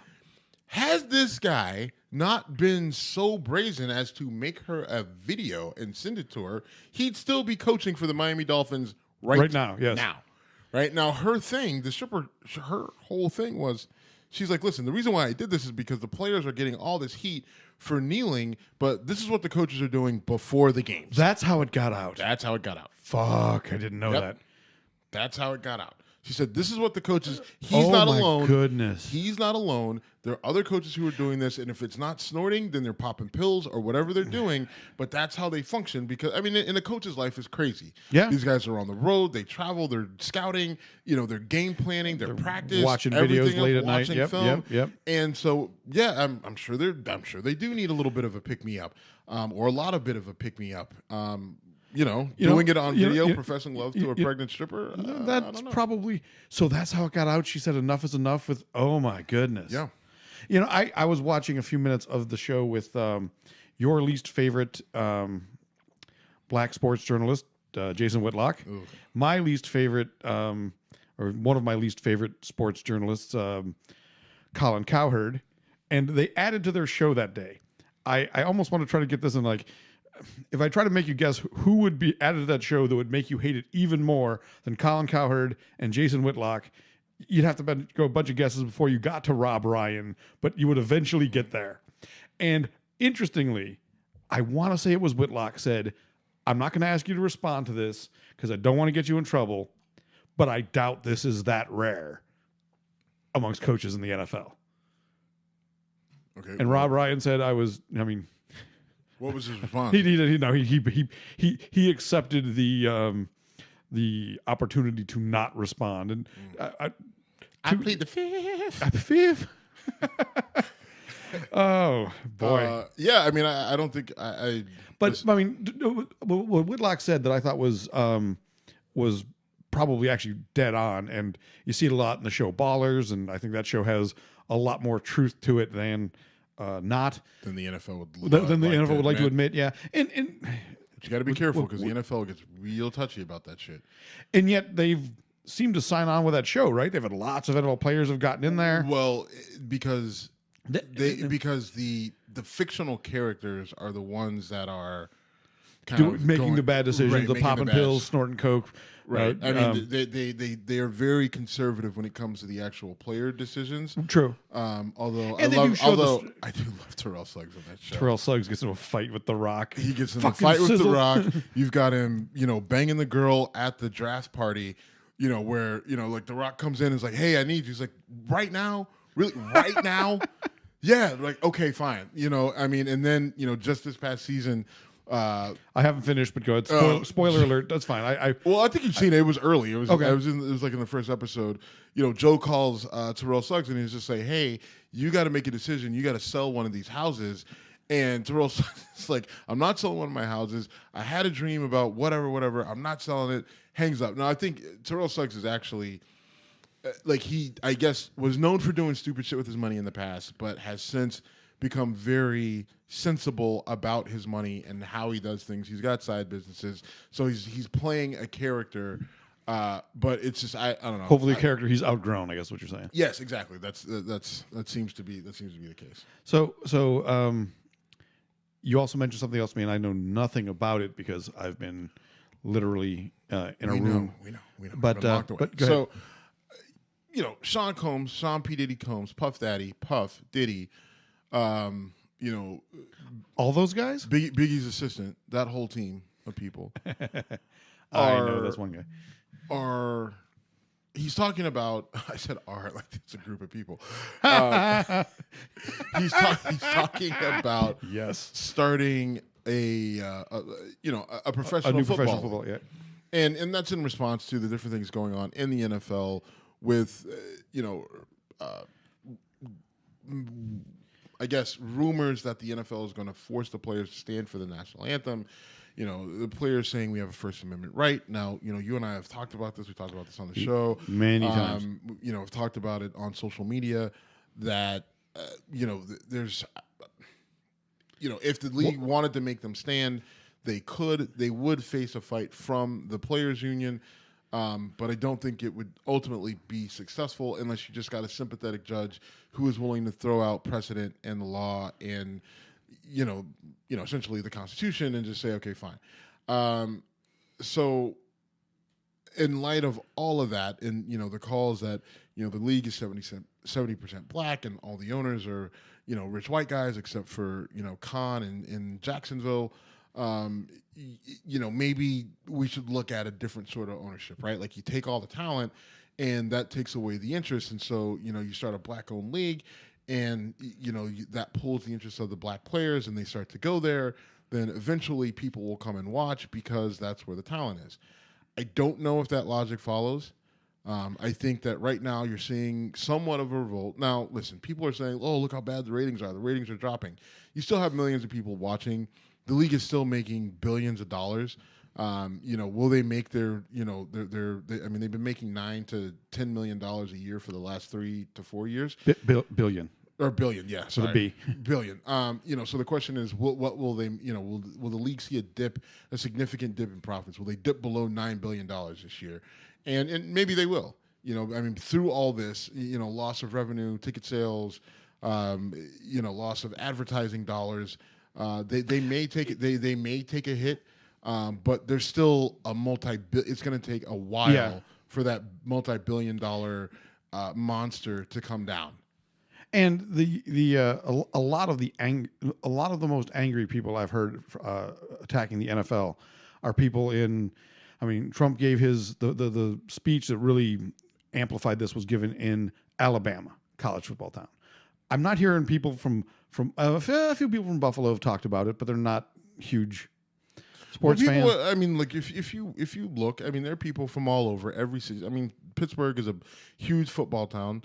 has this guy not been so brazen as to make her a video and send it to her, he'd still be coaching for the Miami Dolphins right now. Yes. Right now, her thing, the stripper, her whole thing was, she's like, listen, the reason why I did this is because the players are getting all this heat for kneeling, but this is what the coaches are doing before the games. That's how it got out. That's how it got out. Fuck, I didn't know that. That's how it got out. She said, this is what the coaches, he's not alone. Goodness. He's not alone. There are other coaches who are doing this, and if it's not snorting, then they're popping pills or whatever they're doing, but that's how they function because, I mean, in a coach's life is crazy. Yeah. These guys are on the road, they travel, they're scouting, they're game planning, they're practice, watching videos late at night. Watching film. Yep. And so, yeah, I'm sure they do need a little bit of a pick-me-up, or a lot of bit of a pick-me-up. Doing it on video, professing love to a pregnant stripper. That's probably so. That's how it got out. She said, "Enough is enough." With oh my goodness, yeah. I was watching a few minutes of the show with your least favorite black sports journalist, Jason Whitlock. Ooh. My least favorite, or one of my least favorite sports journalists, Colin Cowherd, and they added to their show that day. I almost want to try to get this in like. If I try to make you guess who would be added to that show that would make you hate it even more than Colin Cowherd and Jason Whitlock, you'd have to go a bunch of guesses before you got to Rob Ryan, but you would eventually get there. And interestingly, I want to say it was Whitlock said, I'm not going to ask you to respond to this because I don't want to get you in trouble, but I doubt this is that rare amongst coaches in the NFL. Okay. And Rob Ryan said, what was his response? He accepted the opportunity to not respond, and I plead the fifth. Fifth. Oh boy. Yeah, I mean, I don't think I But I mean, what Whitlock said that I thought was probably actually dead on, and you see it a lot in the show Ballers, and I think that show has a lot more truth to it than not than the NFL would like to admit. Yeah, and but you got to be careful because the NFL gets real touchy about that shit. And yet they've seemed to sign on with that show, right? They've had lots of NFL players have gotten in there. Well, because because the fictional characters are the ones that are making the bad decisions, the popping pills, snorting coke. Right. I mean, they are very conservative when it comes to the actual player decisions. True. Although I do love Terrell Suggs on that show. Terrell Suggs gets into a fight with The Rock. He gets in a fight with The Rock. You've got him, banging the girl at the draft party, where, like The Rock comes in and is like, hey, I need you. He's like, right now? Really? Right now? Yeah. Like, okay, fine. I mean, and then, just this past season, I haven't finished, but go ahead. Spoiler alert. That's fine. I think you've seen it. It was early. It was okay. It was like in the first episode. Joe calls Terrell Suggs and he's just like, "Hey, you got to make a decision. You got to sell one of these houses." And Terrell Suggs is like, "I'm not selling one of my houses. I had a dream about whatever. I'm not selling it." Hangs up. Now I think Terrell Suggs is actually I guess was known for doing stupid shit with his money in the past, but has since become very sensible about his money and how he does things. He's got side businesses, so he's playing a character. But it's just I don't know. Hopefully, a character he's outgrown. I guess what you're saying. Yes, exactly. That seems to be the case. So you also mentioned something else to me, and I know nothing about it because I've been literally in a room. We know. But go ahead. Sean Combs, Sean P. Diddy Combs, Puff Daddy, Puff Diddy. All those guys? Biggie's assistant, that whole team of people. I know that's one guy. He's talking about, I said like it's a group of people. He's talking about starting a professional football. Yeah. And that's in response to the different things going on in the NFL with, I guess, rumors that the NFL is going to force the players to stand for the national anthem. The players saying we have a First Amendment right. Now, you and I have talked about this. We talked about this on the show. Many times. I've talked about it on social media that, there's, if the league wanted to make them stand, they would face a fight from the players' union. But I don't think it would ultimately be successful unless you just got a sympathetic judge who is willing to throw out precedent and the law and, essentially the Constitution and just say, okay, fine. So in light of all of that and, the calls that, the league is 70% black and all the owners are, rich white guys except for, Khan in Jacksonville, maybe we should look at a different sort of ownership, right? Like you take all the talent and that takes away the interest. And so, you start a black-owned league and, that pulls the interest of the black players and they start to go there. Then eventually people will come and watch because that's where the talent is. I don't know if that logic follows. I think that right now you're seeing somewhat of a revolt. Now, listen, people are saying, oh, look how bad the ratings are. The ratings are dropping. You still have millions of people watching. The league is still making billions of dollars. Will they make their they've been making $9 to $10 million a year for the last 3 to 4 years. Billion. Or billion, yeah. So the B. Billion. So the question is, what will they, will the league see a significant dip in profits? Will they dip below $9 billion this year? And maybe they will. Through all this, loss of revenue, ticket sales, loss of advertising dollars. They may take it. They may take a hit, but there's still a it's going to take a while for that multi-billion-dollar monster to come down. And a lot of the most angry people I've heard attacking the NFL are people in. Trump gave the speech that really amplified this was given in Alabama, college football town. I'm not hearing people from a few people from Buffalo have talked about it, but they're not huge sports fans. If you look, there are people from all over every city. Pittsburgh is a huge football town,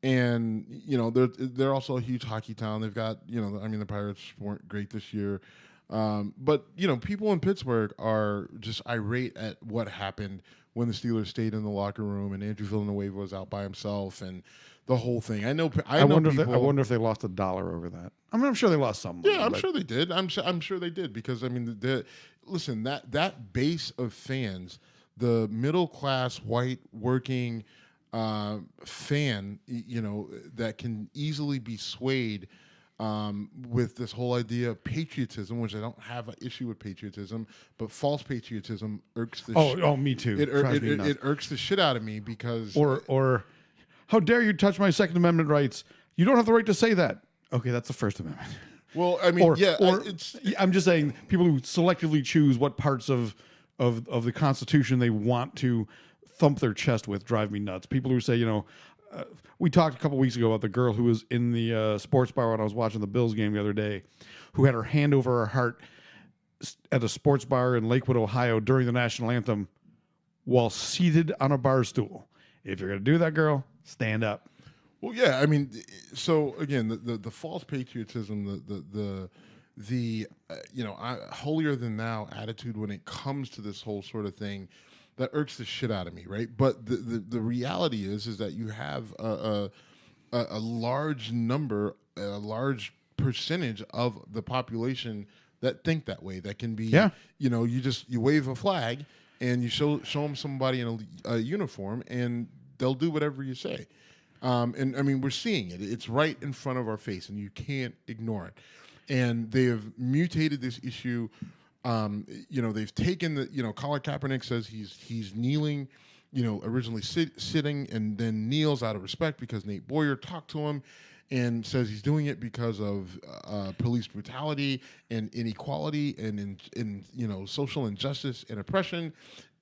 And they're also a huge hockey town. They've got the Pirates weren't great this year, but people in Pittsburgh are just irate at what happened when the Steelers stayed in the locker room and Andrew Villanueva was out by himself and the whole thing. I wonder if they lost $1 over that. I mean, I'm sure they lost some money. Yeah, I'm sure they did. I'm sure they did because listen, that base of fans, the middle class white working fan, that can easily be swayed with this whole idea of patriotism, which I don't have an issue with patriotism, but false patriotism irks the me too. It irks the shit out of me because or how dare you touch my Second Amendment rights? You don't have the right to say that. Okay, that's the First Amendment. Well, I mean, I'm just saying people who selectively choose what parts of the Constitution they want to thump their chest with drive me nuts. People who say, we talked a couple weeks ago about the girl who was in the sports bar when I was watching the Bills game the other day, who had her hand over her heart at a sports bar in Lakewood, Ohio during the national anthem while seated on a bar stool. If you're going to do that, girl, stand up. Well, yeah, I mean, so again, the false patriotism, the holier than thou attitude when it comes to this whole sort of thing, that irks the shit out of me, right? But the reality is that you have a large number, a large percentage of the population that think that way. That can be, you wave a flag and you show them somebody in a uniform and they'll do whatever you say. And I mean, we're seeing it. It's right in front of our face, and you can't ignore it. And they have mutated this issue. They've taken Colin Kaepernick says he's kneeling, originally sitting and then kneels out of respect because Nate Boyer talked to him and says he's doing it because of police brutality and inequality and in social injustice and oppression.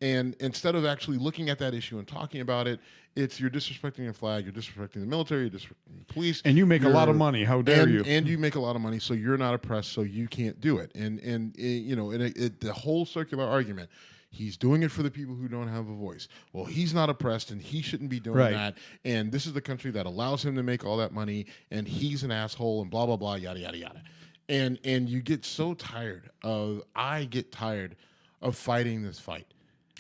And instead of actually looking at that issue and talking about it, you're disrespecting a flag, you're disrespecting the military, you're disrespecting the police. And you make a lot of money. How dare you? And you make a lot of money, so you're not oppressed, so you can't do it. And the whole circular argument, he's doing it for the people who don't have a voice. Well, he's not oppressed, and he shouldn't be doing that. And this is the country that allows him to make all that money, and he's an asshole, and blah, blah, blah, yada, yada, yada. And you get so tired of, I get tired of fighting this fight.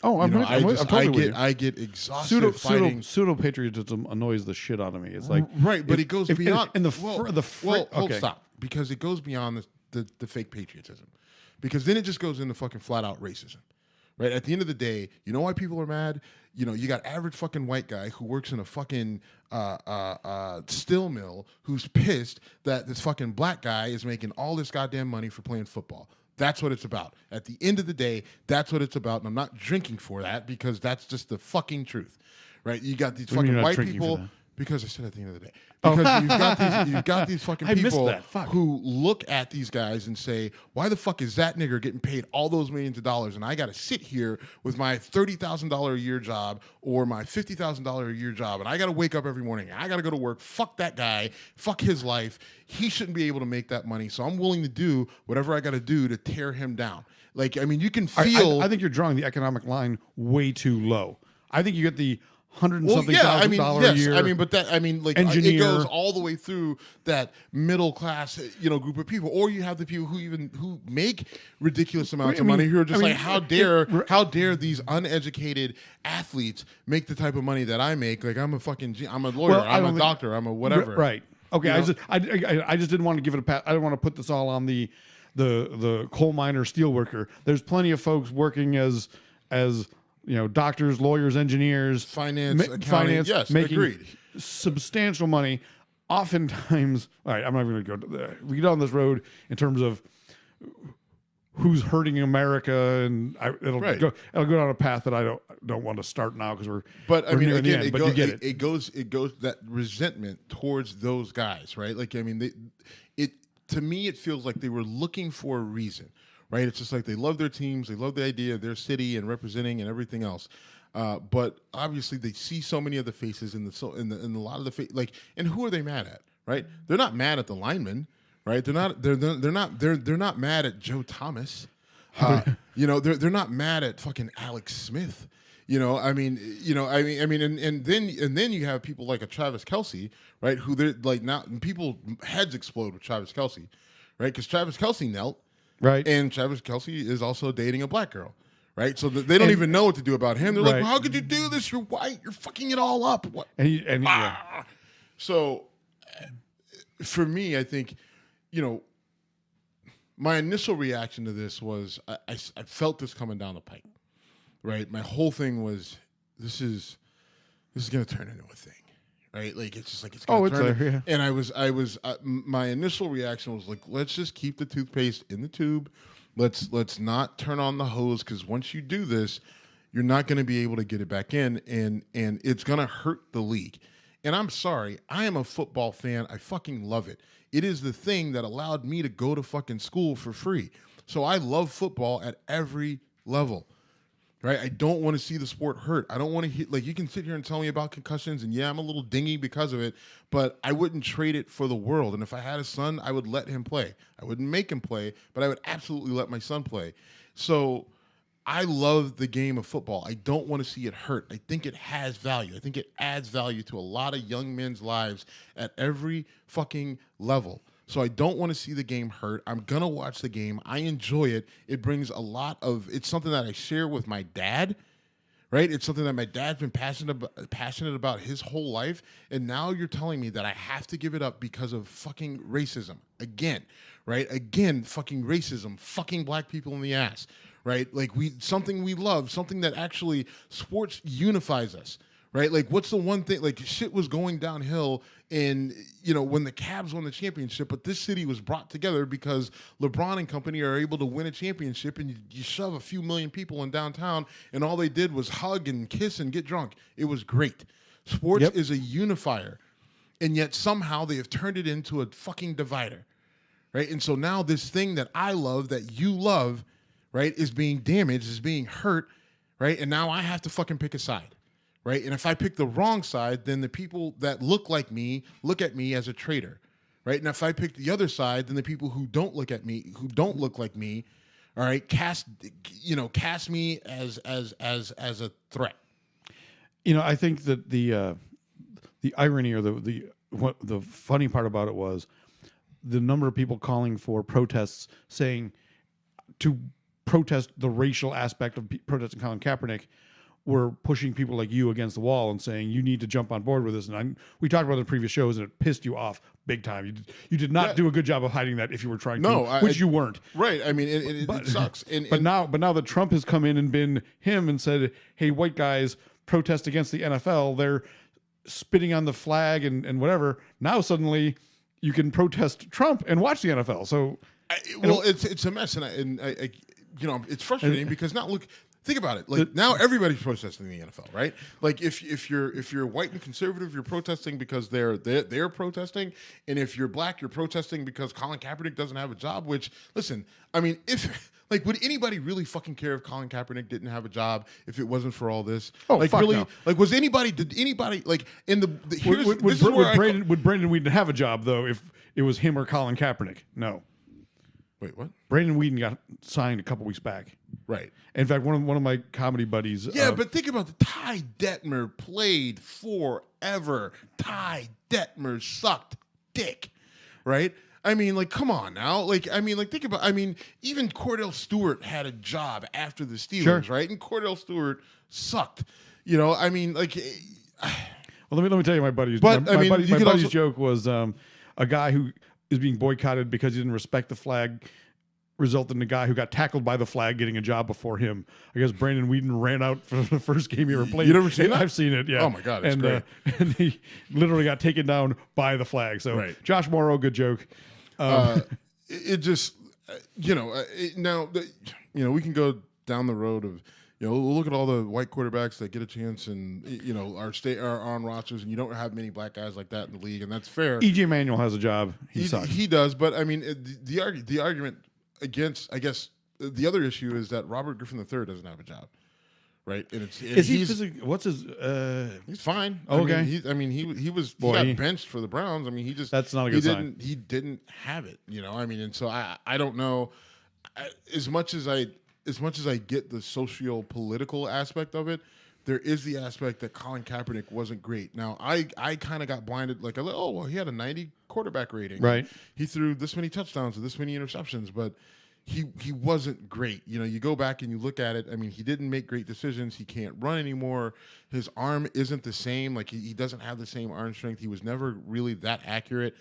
Oh, I'm totally with you. I get exhausted fighting. Pseudo patriotism annoys the shit out of me. It's like but it goes beyond. Okay. Stop, because it goes beyond the fake patriotism, because then it just goes into fucking flat out racism, right? At the end of the day, you know why people are mad? You got average fucking white guy who works in a fucking steel mill who's pissed that this fucking black guy is making all this goddamn money for playing football. That's what it's about. At the end of the day, that's what it's about. And I'm not drinking for that because that's just the fucking truth, right? You got these fucking white people. Because I said at the end of the day. Because you've got these fucking people who look at these guys and say, why the fuck is that nigger getting paid all those millions of dollars and I got to sit here with my $30,000 a year job or my $50,000 a year job and I got to wake up every morning and I got to go to work. Fuck that guy. Fuck his life. He shouldn't be able to make that money. So I'm willing to do whatever I got to do to tear him down. Like, I mean, you can feel. I think you're drawing the economic line way too low. I think you get the $100,000 a year. It goes all the way through that middle class, group of people, or you have the people who make ridiculous amounts of money who are just how dare these uneducated athletes make the type of money that I make? Like I'm a lawyer, I'm a doctor, I'm a whatever. Right. Okay. I just didn't want to give it a pat. I didn't want to put this all on the coal miner steel worker. There's plenty of folks working as doctors, lawyers, engineers, finance, yes, making agreed. Substantial money. Oftentimes, all right, I'm not even going to go. We get down this road in terms of who's hurting America, and it'll go down a path that I don't want to start now because we're near the end. But you get it. It goes that resentment towards those guys, right? Like, I mean, to me, it feels like they were looking for a reason. Right, it's just like they love their teams, they love the idea of their city and representing and everything else. But obviously, they see so many of the faces in a lot of the and who are they mad at? Right, they're not mad at the linemen. Right, they're not mad at Joe Thomas. They're not mad at fucking Alex Smith. and then you have people like a Travis Kelce, right? Who they're like now people heads explode with Travis Kelce, right? Because Travis Kelce knelt, right, and Travis Kelce is also dating a black girl, right? So they don't even know what to do about him. They're like, well, how could you do this? You're white. You're fucking it all up. What? Yeah. So for me, I think, my initial reaction to this was I felt this coming down the pipe, right? My whole thing was this is going to turn into a thing, right? Like it's just like it's going to turn. Yeah. And I was my initial reaction was like, let's just keep the toothpaste in the tube. Let's not turn on the hose, because once you do this, you're not going to be able to get it back in, and it's going to hurt the league. And I'm sorry, I am a football fan. I fucking love it. It is the thing that allowed me to go to fucking school for free. So I love football at every level, right? I don't want to see the sport hurt. I don't want to hear, like, you can sit here and tell me about concussions, and yeah, I'm a little dingy because of it, but I wouldn't trade it for the world. And if I had a son, I would let him play. I wouldn't make him play, but I would absolutely let my son play. So I love the game of football. I don't want to see it hurt. I think it has value. I think it adds value to a lot of young men's lives at every fucking level. So I don't want to see the game hurt. I'm going to watch the game. I enjoy it. It brings a lot of, it's something that I share with my dad, right? It's something that my dad's been passionate about his whole life. And now you're telling me that I have to give it up because of fucking racism. Again, right? Again, fucking racism, fucking black people in the ass. Right? Like something we love, something that actually sports unifies us, right? Like what's the one thing, like shit was going downhill in, when the Cavs won the championship, but this city was brought together because LeBron and company are able to win a championship, and you shove a few million people in downtown, and all they did was hug and kiss and get drunk. It was great. Sports is a unifier, and yet somehow they have turned it into a fucking divider, right? And so now this thing that I love, that you love, right, is being damaged, is being hurt, right? And now I have to fucking pick a side, right? And if I pick the wrong side, then the people that look like me look at me as a traitor, right? And if I pick the other side, then the people who don't look at me, who don't look like me, all right, cast me as a threat. I think that the irony, or the funny part about it was the number of people calling for protests, saying to protest the racial aspect of protesting Colin Kaepernick, were pushing people like you against the wall and saying you need to jump on board with this. And we talked about it in previous shows, and it pissed you off big time. You did not do a good job of hiding that if you were trying to, which you weren't. Right. I mean, it sucks. But now that Trump has come in and been him and said, "Hey, white guys, protest against the NFL," they're spitting on the flag and whatever. Now suddenly you can protest Trump and watch the NFL. So, it's a mess, and I it's frustrating because now think about it. Like now everybody's protesting the NFL, right? Like if you're white and conservative, you're protesting because they're protesting, and if you're black, you're protesting because Colin Kaepernick doesn't have a job. Which, listen, I mean, would anybody really fucking care if Colin Kaepernick didn't have a job if it wasn't for all this? Oh, fuck really? No. Like, did anybody like in the would Brandon Whedon have a job though if it was him or Colin Kaepernick? No. Wait, what? Brandon Whedon got signed a couple weeks back. Right. In fact, one of my comedy buddies. Yeah, but think about Ty Detmer played forever. Ty Detmer sucked dick, right? I mean, like, come on now. Like, I mean, like, think about. I mean, even Cordell Stewart had a job after the Steelers, right? And Cordell Stewart sucked. I mean, like. Well, let me tell you my buddy's. But my buddy's joke was a guy who is being boycotted because he didn't respect the flag, resulted in a guy who got tackled by the flag getting a job before him. I guess Brandon Whedon ran out for the first game he ever played. You never seen that? I've seen it, yeah. Oh, my God, it's great. And he literally got taken down by the flag. So, right. Josh Morrow, good joke. It just, now, we can go down the road of, we'll look at all the white quarterbacks that get a chance and, are on rosters, and you don't have many black guys like that in the league, and that's fair. E.J. Manuel has a job. He sucks. He does, but, I mean, the argument against, I guess, the other issue is that Robert Griffin III doesn't have a job, right? And what's his? He's fine. Okay. He got benched for the Browns. I mean, that's not a good sign. He didn't have it, I mean, and so I don't know. As much as I get the socio-political aspect of it, there is the aspect that Colin Kaepernick wasn't great. Now, I kind of got blinded. Like, oh, well, he had a 90 quarterback rating. Right. He threw this many touchdowns and this many interceptions, but he wasn't great. You know, you go back and you look at it. I mean, he didn't make great decisions. He can't run anymore. His arm isn't the same. Like, he doesn't have the same arm strength. He was never really that accurate.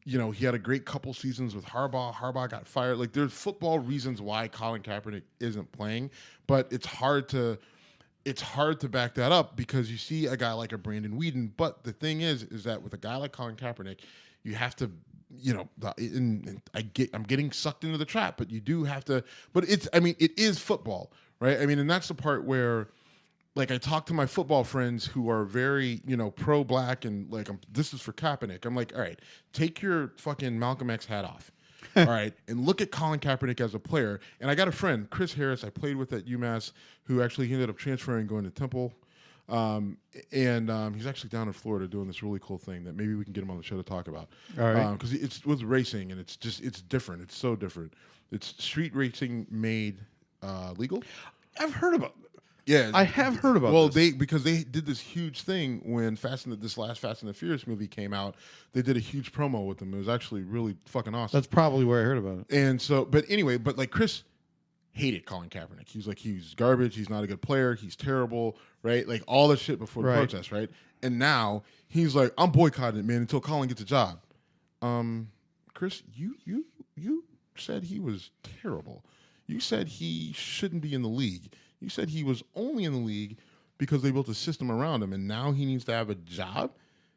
You know, he had a great couple seasons with Harbaugh. Harbaugh got fired. Like, there's football reasons why Colin Kaepernick isn't playing, but it's hard to back that up because you see a guy like a Brandon Weeden. But the thing is that with a guy like Colin Kaepernick, you have to, you know, I'm getting sucked into the trap, but you do have to. But it is football, right? I mean, and that's the part where, like, I talk to my football friends who are very, you know, pro-black and like, this is for Kaepernick. I'm like, all right, take your fucking Malcolm X hat off. All right, and look at Colin Kaepernick as a player. And I got a friend, Chris Harris, I played with at UMass, who actually ended up transferring and going to Temple. He's actually down in Florida doing this really cool thing that maybe we can get him on the show to talk about. All right. Because it's with racing, and it's different. It's so different. It's street racing made legal. I've heard about it. Yeah, I have heard about well, this. because they did this huge thing when this last Fast and the Furious movie came out. They did a huge promo with them. It was actually really fucking awesome. That's probably where I heard about it. And so, but anyway, like Chris hated Colin Kaepernick. He was like, he's garbage. He's not a good player. He's terrible, right? Like all this shit before the protest, right? And now he's like, I'm boycotting it, man, until Colin gets a job. Chris, you said he was terrible. You said he shouldn't be in the league. You said he was only in the league because they built a system around him, and now he needs to have a job.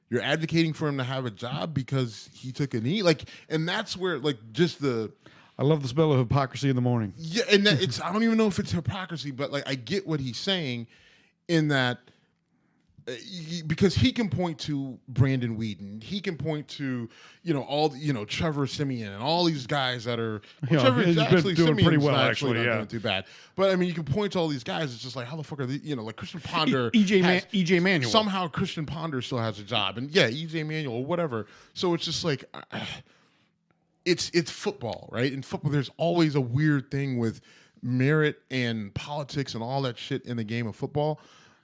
You're advocating for him to have a job because he took a knee, like, and that's where, like, just the. I love the smell of hypocrisy in the morning. Yeah, and it's I don't even know if it's hypocrisy, but like I get what he's saying, in that because he can point to Brandon Weeden, he can point to Trevor Siemian and all these guys that are Trevor's actually doing pretty well, not actually, yeah, doing too bad. But I mean, you can point to all these guys. It's just like, how the fuck are they? Like Christian Ponder, EJ Manuel. Somehow Christian Ponder still has a job, and yeah, EJ Manuel or whatever. So it's just like. It's football, right? In football, there's always a weird thing with merit and politics and all that shit in the game of football,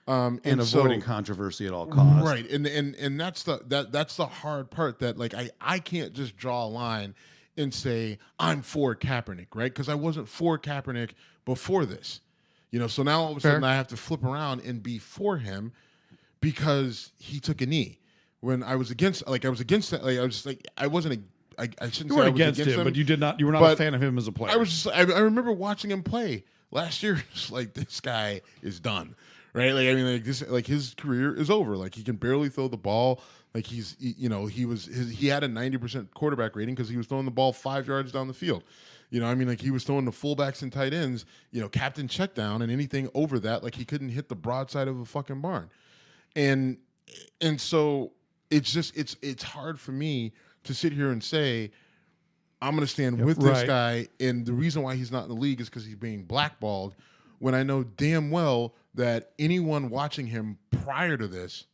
and avoiding controversy at all costs, right? And that's the hard part. That like I can't just draw a line and say I'm for Kaepernick, right? Because I wasn't for Kaepernick before this, So now all of a sudden I have to flip around and be for him because he took a knee. When I was against that. Like I was just like I wasn't. I shouldn't you say were I was against him, but you did not. You were not a fan of him as a player. I remember watching him play last year. Just like this guy is done, right? Like I mean, like this, like his career is over. Like he can barely throw the ball. Like he had a 90% quarterback rating because he was throwing the ball 5 yards down the field. I mean, like he was throwing the fullbacks and tight ends. Captain check down and anything over that, like he couldn't hit the broadside of a fucking barn. And so it's just it's hard for me to sit here and say, I'm going to stand with this guy, and the reason why he's not in the league is because he's being blackballed, when I know damn well that anyone watching him prior to this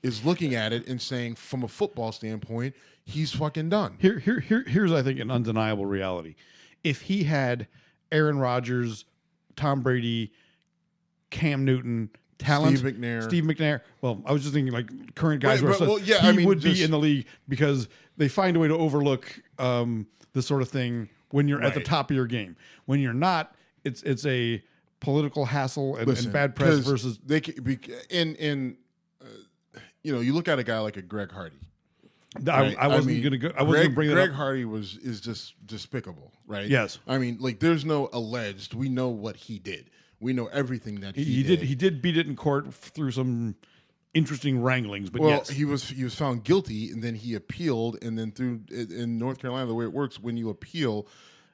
is looking at it and saying, from a football standpoint, he's fucking done. Here's, I think, an undeniable reality. If he had Aaron Rodgers, Tom Brady, Cam Newton, talent, Steve McNair. Well, I was just thinking like current guys. He would be in the league because they find a way to overlook this sort of thing when you're at the top of your game. When you're not, it's a political hassle and bad press versus they can be you look at a guy like a Greg Hardy. I wasn't going to bring it up. Greg Hardy is just despicable, right? Yes. I mean, like there's no alleged. We know what he did. We know everything that he did. He did beat it in court through some interesting wranglings, but yes, he was found guilty, and then he appealed, and then in North Carolina, the way it works, when you appeal,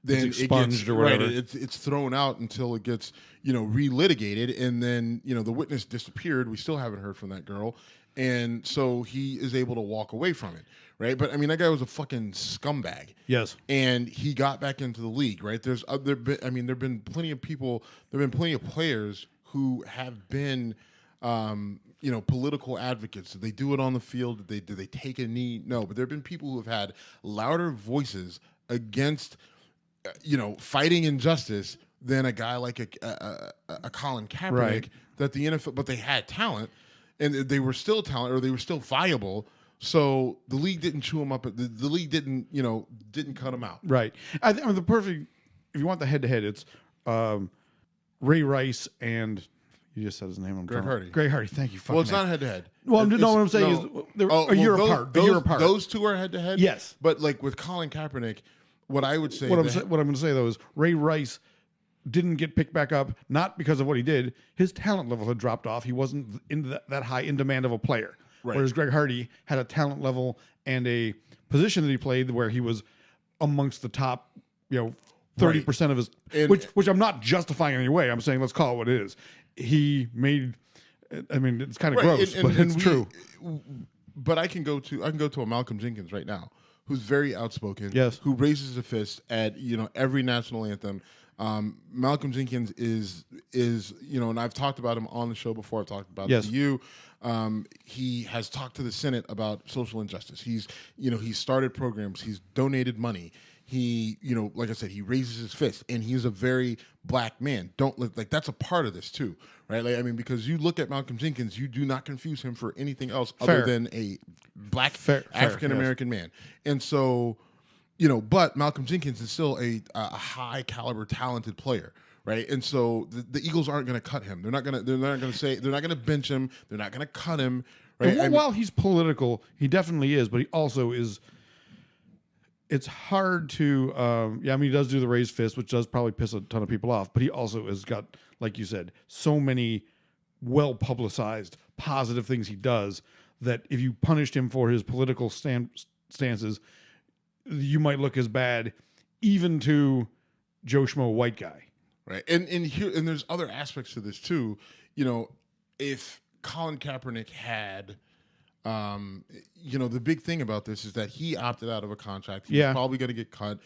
then it's expunged or whatever. Right, it's thrown out until it gets relitigated, and then the witness disappeared. We still haven't heard from that girl, and so he is able to walk away from it. Right, but I mean that guy was a fucking scumbag. Yes, and he got back into the league. Right, there've been plenty of people. There've been plenty of players who have been, political advocates. Did they do it on the field? Did they take a knee? No, but there've been people who have had louder voices against, fighting injustice than a guy like a Colin Kaepernick. Right. That the NFL, but they had talent, and they were still talent, or they were still viable. So the league didn't chew them up. The league didn't cut them out. Right. I mean, the perfect. If you want the head-to-head, it's Ray Rice and you just said his name. Greg Hardy. Greg Hardy. Thank you. Well, it's not head-to-head. Well, what I'm saying is they're a year apart. Those two are head-to-head. Yes. But like with Colin Kaepernick, what I would say, what I'm going to say though is Ray Rice didn't get picked back up, not because of what he did. His talent level had dropped off. He wasn't in that high in demand of a player. Right. Whereas Greg Hardy had a talent level and a position that he played where he was amongst the top, 30% of his, which I'm not justifying in any way. I'm saying let's call it what it is. He made, I mean, it's kind of gross, but it's true. But I can go to a Malcolm Jenkins right now, who's very outspoken. Yes. Who raises a fist at every national anthem. Malcolm Jenkins is and I've talked about him on the show before. I've talked about it to you. He has talked to the Senate about social injustice. He's started programs. He's donated money. He, like I said, he raises his fist, and he's a very black man. Don't look like that's a part of this too, right? Like, I mean, because you look at Malcolm Jenkins, you do not confuse him for anything else other than a black African American man. And so, but Malcolm Jenkins is still a high caliber, talented player. Right. And so the Eagles aren't going to cut him. They're not going to bench him. They're not going to cut him. Right. And while he's political, he definitely is, but he also is. It's hard to, he does do the raised fist, which does probably piss a ton of people off, but he also has got, like you said, so many well-publicized positive things he does that if you punished him for his political stances, you might look as bad even to Joe Schmo white guy. Right. And there's other aspects to this too. If Colin Kaepernick had, the big thing about this is that he opted out of a contract. He's probably going to get cut.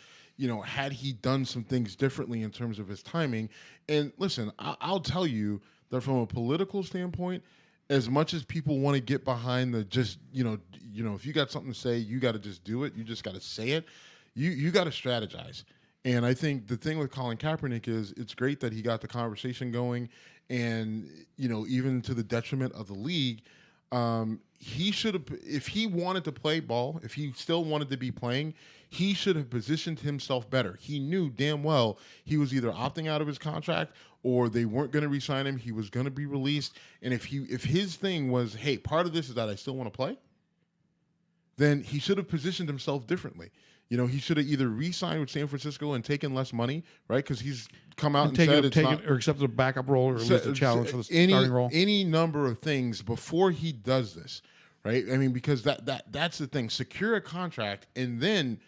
Had he done some things differently in terms of his timing. And listen, I'll tell you that from a political standpoint, as much as people want to get behind the just, if you got something to say, you got to just do it. You just got to say it. You got to strategize. And I think the thing with Colin Kaepernick is it's great that he got the conversation going, and even to the detriment of the league, he should have, if he wanted to play ball, if he still wanted to be playing, he should have positioned himself better. He knew damn well he was either opting out of his contract or they weren't going to re-sign him. He was going to be released, and if his thing was, hey, part of this is that I still want to play, then he should have positioned himself differently. He should have either re-signed with San Francisco and taken less money, right? Because he's come out and said it's not, or accepted a backup role, or at least a challenge for the starting role. Any number of things before he does this, right? I mean, because that's the thing. Secure a contract and then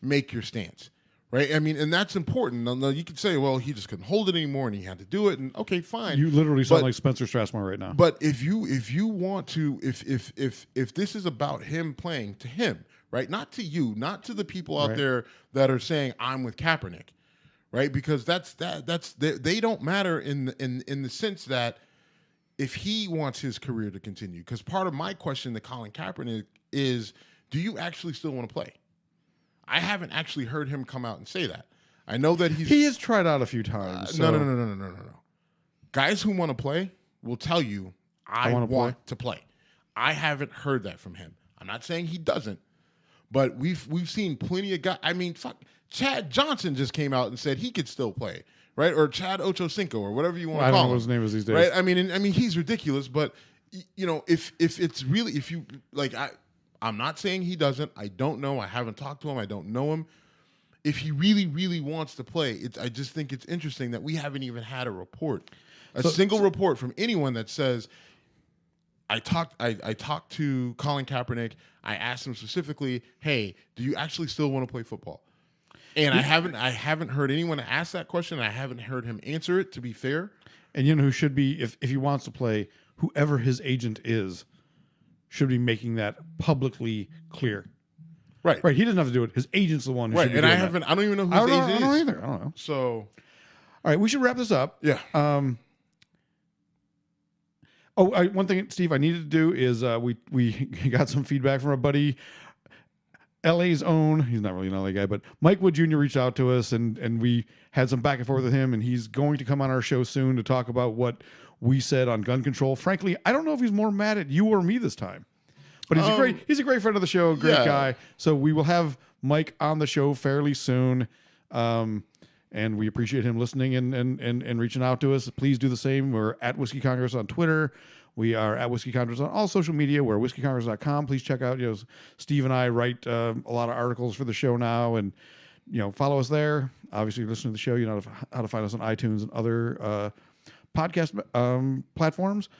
make your stance, right? I mean, and that's important. Now, you could say, well, he just couldn't hold it anymore and he had to do it, and okay, fine. You literally sound like Spencer Strassmore right now. But if you want to, if this is about him playing to him, right? Not to you, not to the people out there that are saying I'm with Kaepernick, right? Because they don't matter in the sense that if he wants his career to continue. Because part of my question to Colin Kaepernick is, do you actually still want to play? I haven't actually heard him come out and say that. I know that he has tried out a few times. No. Guys who want to play will tell you, I want to play. I haven't heard that from him. I'm not saying he doesn't. But we've seen plenty of guys. I mean, Chad Johnson just came out and said he could still play, right? Or Chad Ochocinco, or whatever you want to call him. I don't know what his name is these days, right? I mean, he's ridiculous. But if it's really, if you like, I'm not saying he doesn't. I don't know. I haven't talked to him. I don't know him. If he really, really wants to play, I just think it's interesting that we haven't even had a report, single report from anyone that says. I talked to Colin Kaepernick. I asked him specifically, "Hey, do you actually still want to play football?" And I haven't heard anyone ask that question. I haven't heard him answer it, to be fair. And who should be, if he wants to play, whoever his agent is, should be making that publicly clear. Right. He doesn't have to do it. His agent's the one who should be doing that. I don't even know who his agent is. I don't either. I don't know. So, all right, we should wrap this up. Yeah. One thing, Steve, I needed to do is we got some feedback from our buddy. LA's own, he's not really an LA guy, but Mike Wood Jr. reached out to us and we had some back and forth with him, and he's going to come on our show soon to talk about what we said on gun control. Frankly, I don't know if he's more mad at you or me this time, but he's a great friend of the show, great guy. So we will have Mike on the show fairly soon. And we appreciate him listening and reaching out to us. Please do the same. We're at Whiskey Congress on Twitter. We are at Whiskey Congress on all social media. We're whiskeycongress.com. Please check out, Steve and I write a lot of articles for the show now, and, follow us there. Obviously, listen to the show. You know how to find us on iTunes and other podcast platforms.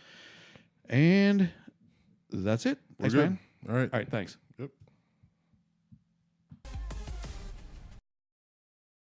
And that's it. Thanks, man. All right. All right. Thanks.